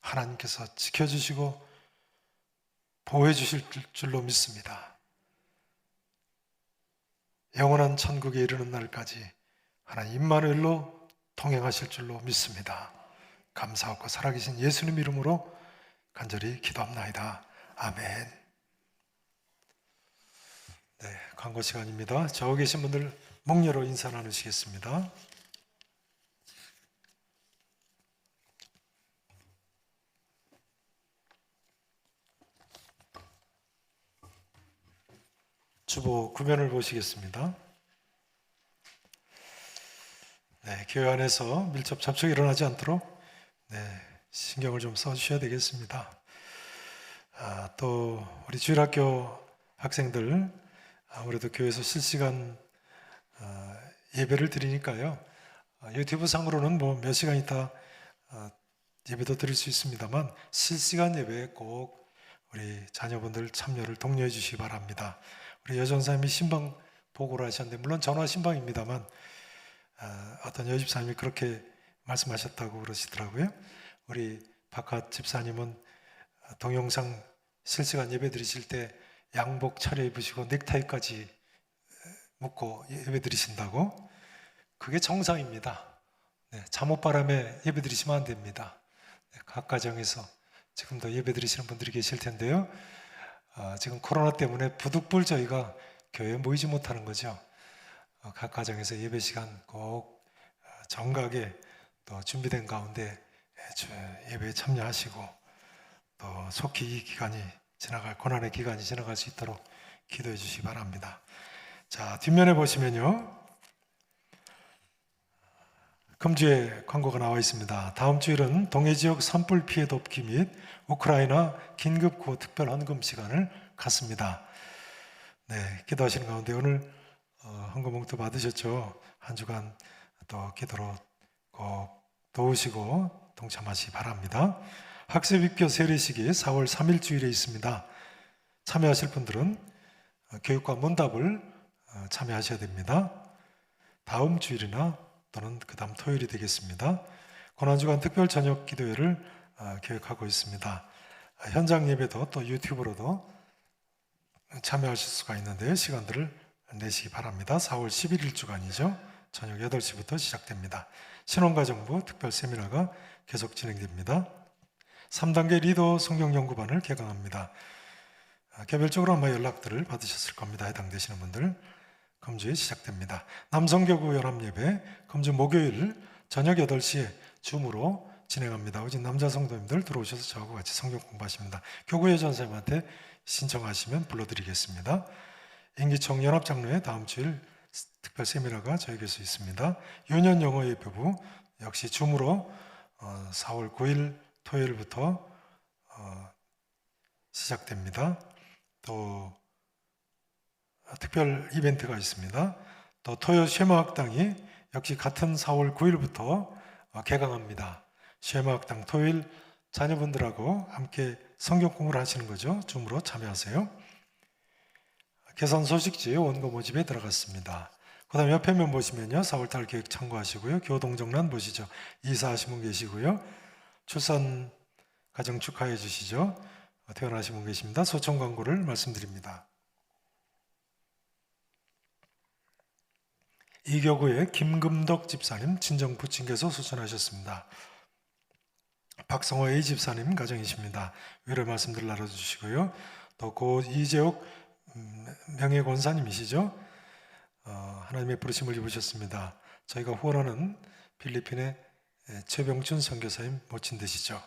하나님께서 지켜주시고 보호해 주실 줄로 믿습니다. 영원한 천국에 이르는 날까지 하나님 임마누엘로 동행하실 줄로 믿습니다. 감사하고 살아계신 예수님 이름으로 간절히 기도합나이다. 아멘. 네, 광고 시간입니다. 저 계신 분들 목례로 인사 나누시겠습니다. 주보 구면을 보시겠습니다. 네, 교회 안에서 밀접 접촉이 일어나지 않도록 신경을 좀 써주셔야 되겠습니다. 또 우리 주일학교 학생들 아무래도 교회에서 실시간 예배를 드리니까요. 유튜브 상으로는 뭐 몇 시간 있다 예배도 드릴 수 있습니다만 실시간 예배에 꼭 우리 자녀분들 참여를 독려해 주시기 바랍니다. 우리 여전사님이 신방 보고를 하셨는데 물론 전화 신방입니다만 어떤 여집사님이 그렇게 말씀하셨다고 그러시더라고요. 우리 박하 집사님은 동영상 실시간 예배 드리실 때 양복 차려입으시고 넥타이까지 묶고 예배 드리신다고. 그게 정상입니다. 잠옷바람에 예배 드리시면 안 됩니다. 각 가정에서 지금도 예배 드리시는 분들이 계실 텐데요. 지금 코로나 때문에 부득불 저희가 교회에 모이지 못하는 거죠. 각 가정에서 예배 시간 꼭 정각에 또 준비된 가운데 예배에 참여하시고 또 속히 이 기간이 지나갈 고난의 기간이 지나갈 수 있도록 기도해 주시기 바랍니다. 자, 뒷면에 보시면요. 금주에 광고가 나와 있습니다. 다음 주일은 동해 지역 산불 피해 돕기 및 우크라이나 긴급 구호 특별 헌금 시간을 갖습니다. 네, 기도하시는 가운데 오늘 헌금 봉투 받으셨죠? 한 주간 또 기도로 꼭 도우시고 동참하시기 바랍니다. 학습 입교 세례식이 4월 3일 주일에 있습니다. 참여하실 분들은 교육과 문답을 참여하셔야 됩니다. 다음 주일이나 또는 그 다음 토요일이 되겠습니다. 고난주간 특별 저녁 기도회를 계획하고 있습니다. 현장 예배도 또 유튜브로도 참여하실 수가 있는데 시간들을 내시기 바랍니다. 4월 11일 주간이죠. 저녁 8시부터 시작됩니다. 신혼가정부 특별 세미나가 계속 진행됩니다. 3단계 리더 성경연구반을 개강합니다. 개별적으로 아마 연락들을 받으셨을 겁니다. 해당되시는 분들 금주에 시작됩니다. 남성교구 연합예배 금주 목요일 저녁 8시에 줌으로 진행합니다. 오직 남자 성도님들 들어오셔서 저하고 같이 성경 공부하십니다. 교구의 전사님한테 신청하시면 불러드리겠습니다. 인기청 연합장로회 다음 주일 특별 세미나가 저에게서 있습니다. 유년 영어 예배부 역시 줌으로 4월 9일 토요일부터 시작됩니다. 또 특별 이벤트가 있습니다. 또 토요 쉐마학당이 역시 같은 4월 9일부터 개강합니다. 쉐마학당 토요일 자녀분들하고 함께 성경 공부를 하시는 거죠. 줌으로 참여하세요. 개선 소식지 원고 모집에 들어갔습니다. 그 다음 옆에 면 보시면요. 4월달 계획 참고하시고요. 교동정란 보시죠. 이사하신 분 계시고요. 출산 가정 축하해 주시죠. 태어나신 분 계십니다. 소청 광고를 말씀드립니다. 이교구의 김금덕 집사님 친정 부친께서 소천하셨습니다. 박성호 A 집사님 가정이십니다. 위로의 말씀들 나눠주시고요. 또 고 이재옥 명예권사님이시죠. 하나님의 부르심을 입으셨습니다. 저희가 후원하는 필리핀의 최병춘 선교사님 모친 되시죠.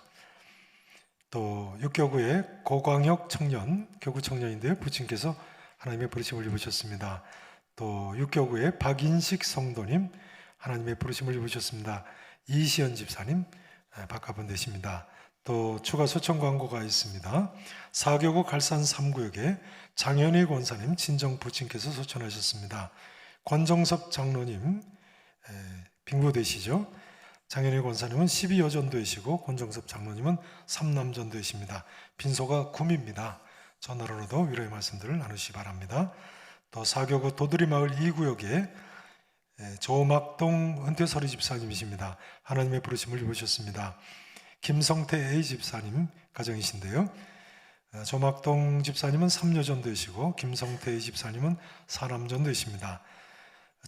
또 육교구의 고광혁 청년, 교구 청년인데요. 부친께서 하나님의 부르심을 입으셨습니다. 또 육교구의 박인식 성도님 하나님의 부르심을 입으셨습니다. 이시연 집사님 바깥분 되십니다. 또 추가 소청 광고가 있습니다. 4교구 갈산 3구역에 장현희 권사님 친정 부친께서 소천하셨습니다. 권정섭 장로님 빙고 되시죠. 장현희 권사님은 12여전도이시고 권정섭 장로님은 3남전도이십니다. 빈소가 구입니다. 전화로도 위로의 말씀들을 나누시기 바랍니다. 또 4교구 도드리마을 2구역에 조막동 은퇴서리 집사님이십니다. 하나님의 부르심을 입으셨습니다. 김성태 A 집사님 가정이신데요. 조막동 집사님은 3여전도이시고 김성태 A 집사님은 4남전도이십니다.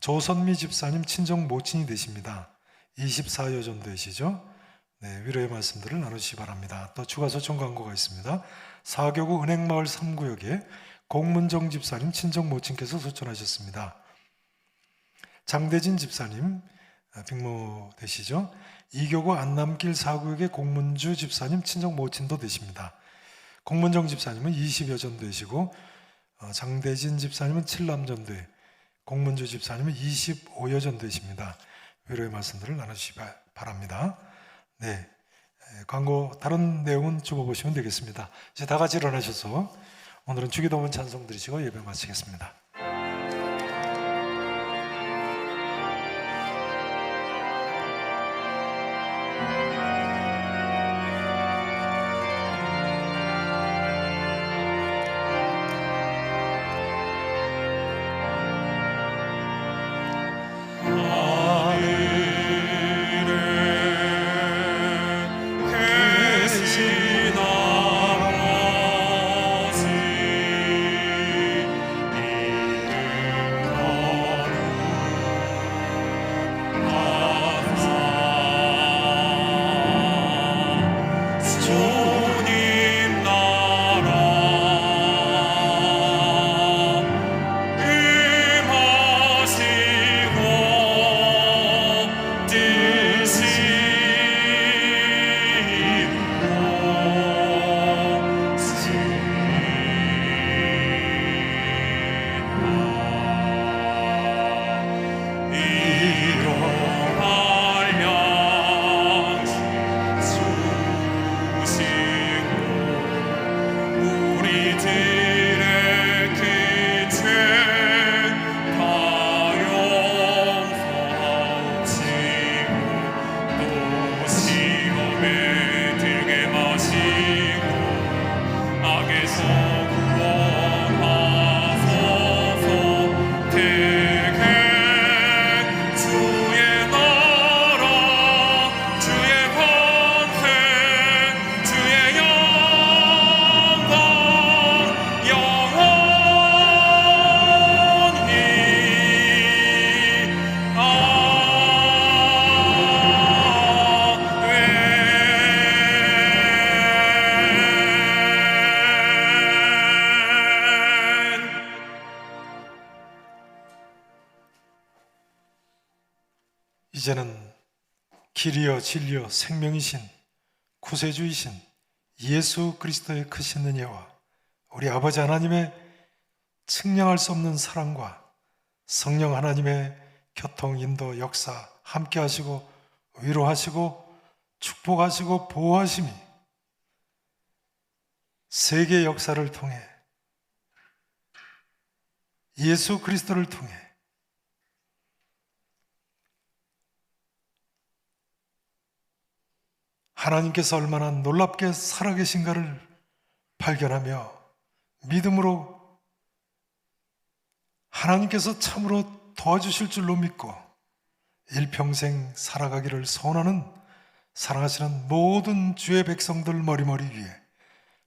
조선미 집사님 친정 모친이 되십니다. 24여전도이시죠. 네, 위로의 말씀들을 나누시기 바랍니다. 또 추가 소청 광고가 있습니다. 4교구 은행마을 3구역에 공문정 집사님 친정 모친께서 소천하셨습니다. 장대진 집사님 빅모 되시죠. 2교구 안남길 4구역의 공문주 집사님 친정 모친도 되십니다. 공문정 집사님은 20여전도이시고 장대진 집사님은 7남전도에 공문주 집사님은 25여전도이십니다. 위로의 말씀들을 나누시기 바랍니다. 네, 광고 다른 내용은 좁아보시면 되겠습니다. 이제 다 같이 일어나셔서 오늘은 주기도문 찬송 드리시고 예배 마치겠습니다. 계신 아버지 이제는 길이요 진리요 생명이신 구세주이신 예수 그리스도의 크신 은혜와 우리 아버지 하나님의 측량할 수 없는 사랑과 성령 하나님의 교통, 인도, 역사 함께 하시고 위로하시고 축복하시고 보호하심이 세계 역사를 통해 예수 그리스도를 통해 하나님께서 얼마나 놀랍게 살아계신가를 발견하며 믿음으로 하나님께서 참으로 도와주실 줄로 믿고 일평생 살아가기를 소원하는 사랑하시는 모든 주의 백성들 머리머리 위에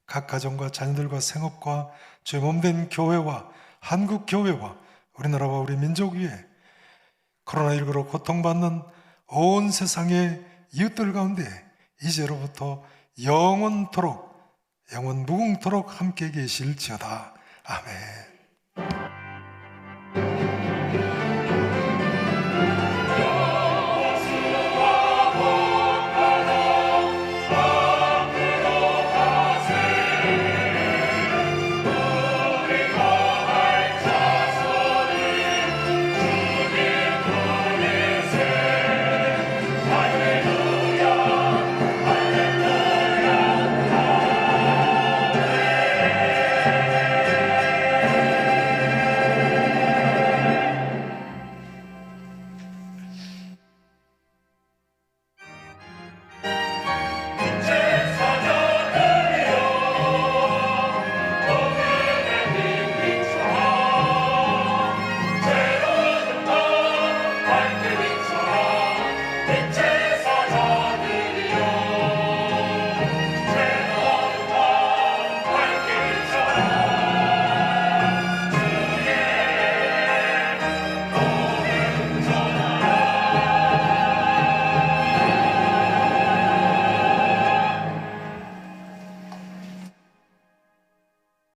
각 가정과 자녀들과 생업과 주의 몸된 교회와 한국 교회와 우리나라와 우리 민족 위에 코로나19로 고통받는 온 세상의 이웃들 가운데 이제로부터 영원토록 영원 무궁토록 함께 계실지어다. 아멘.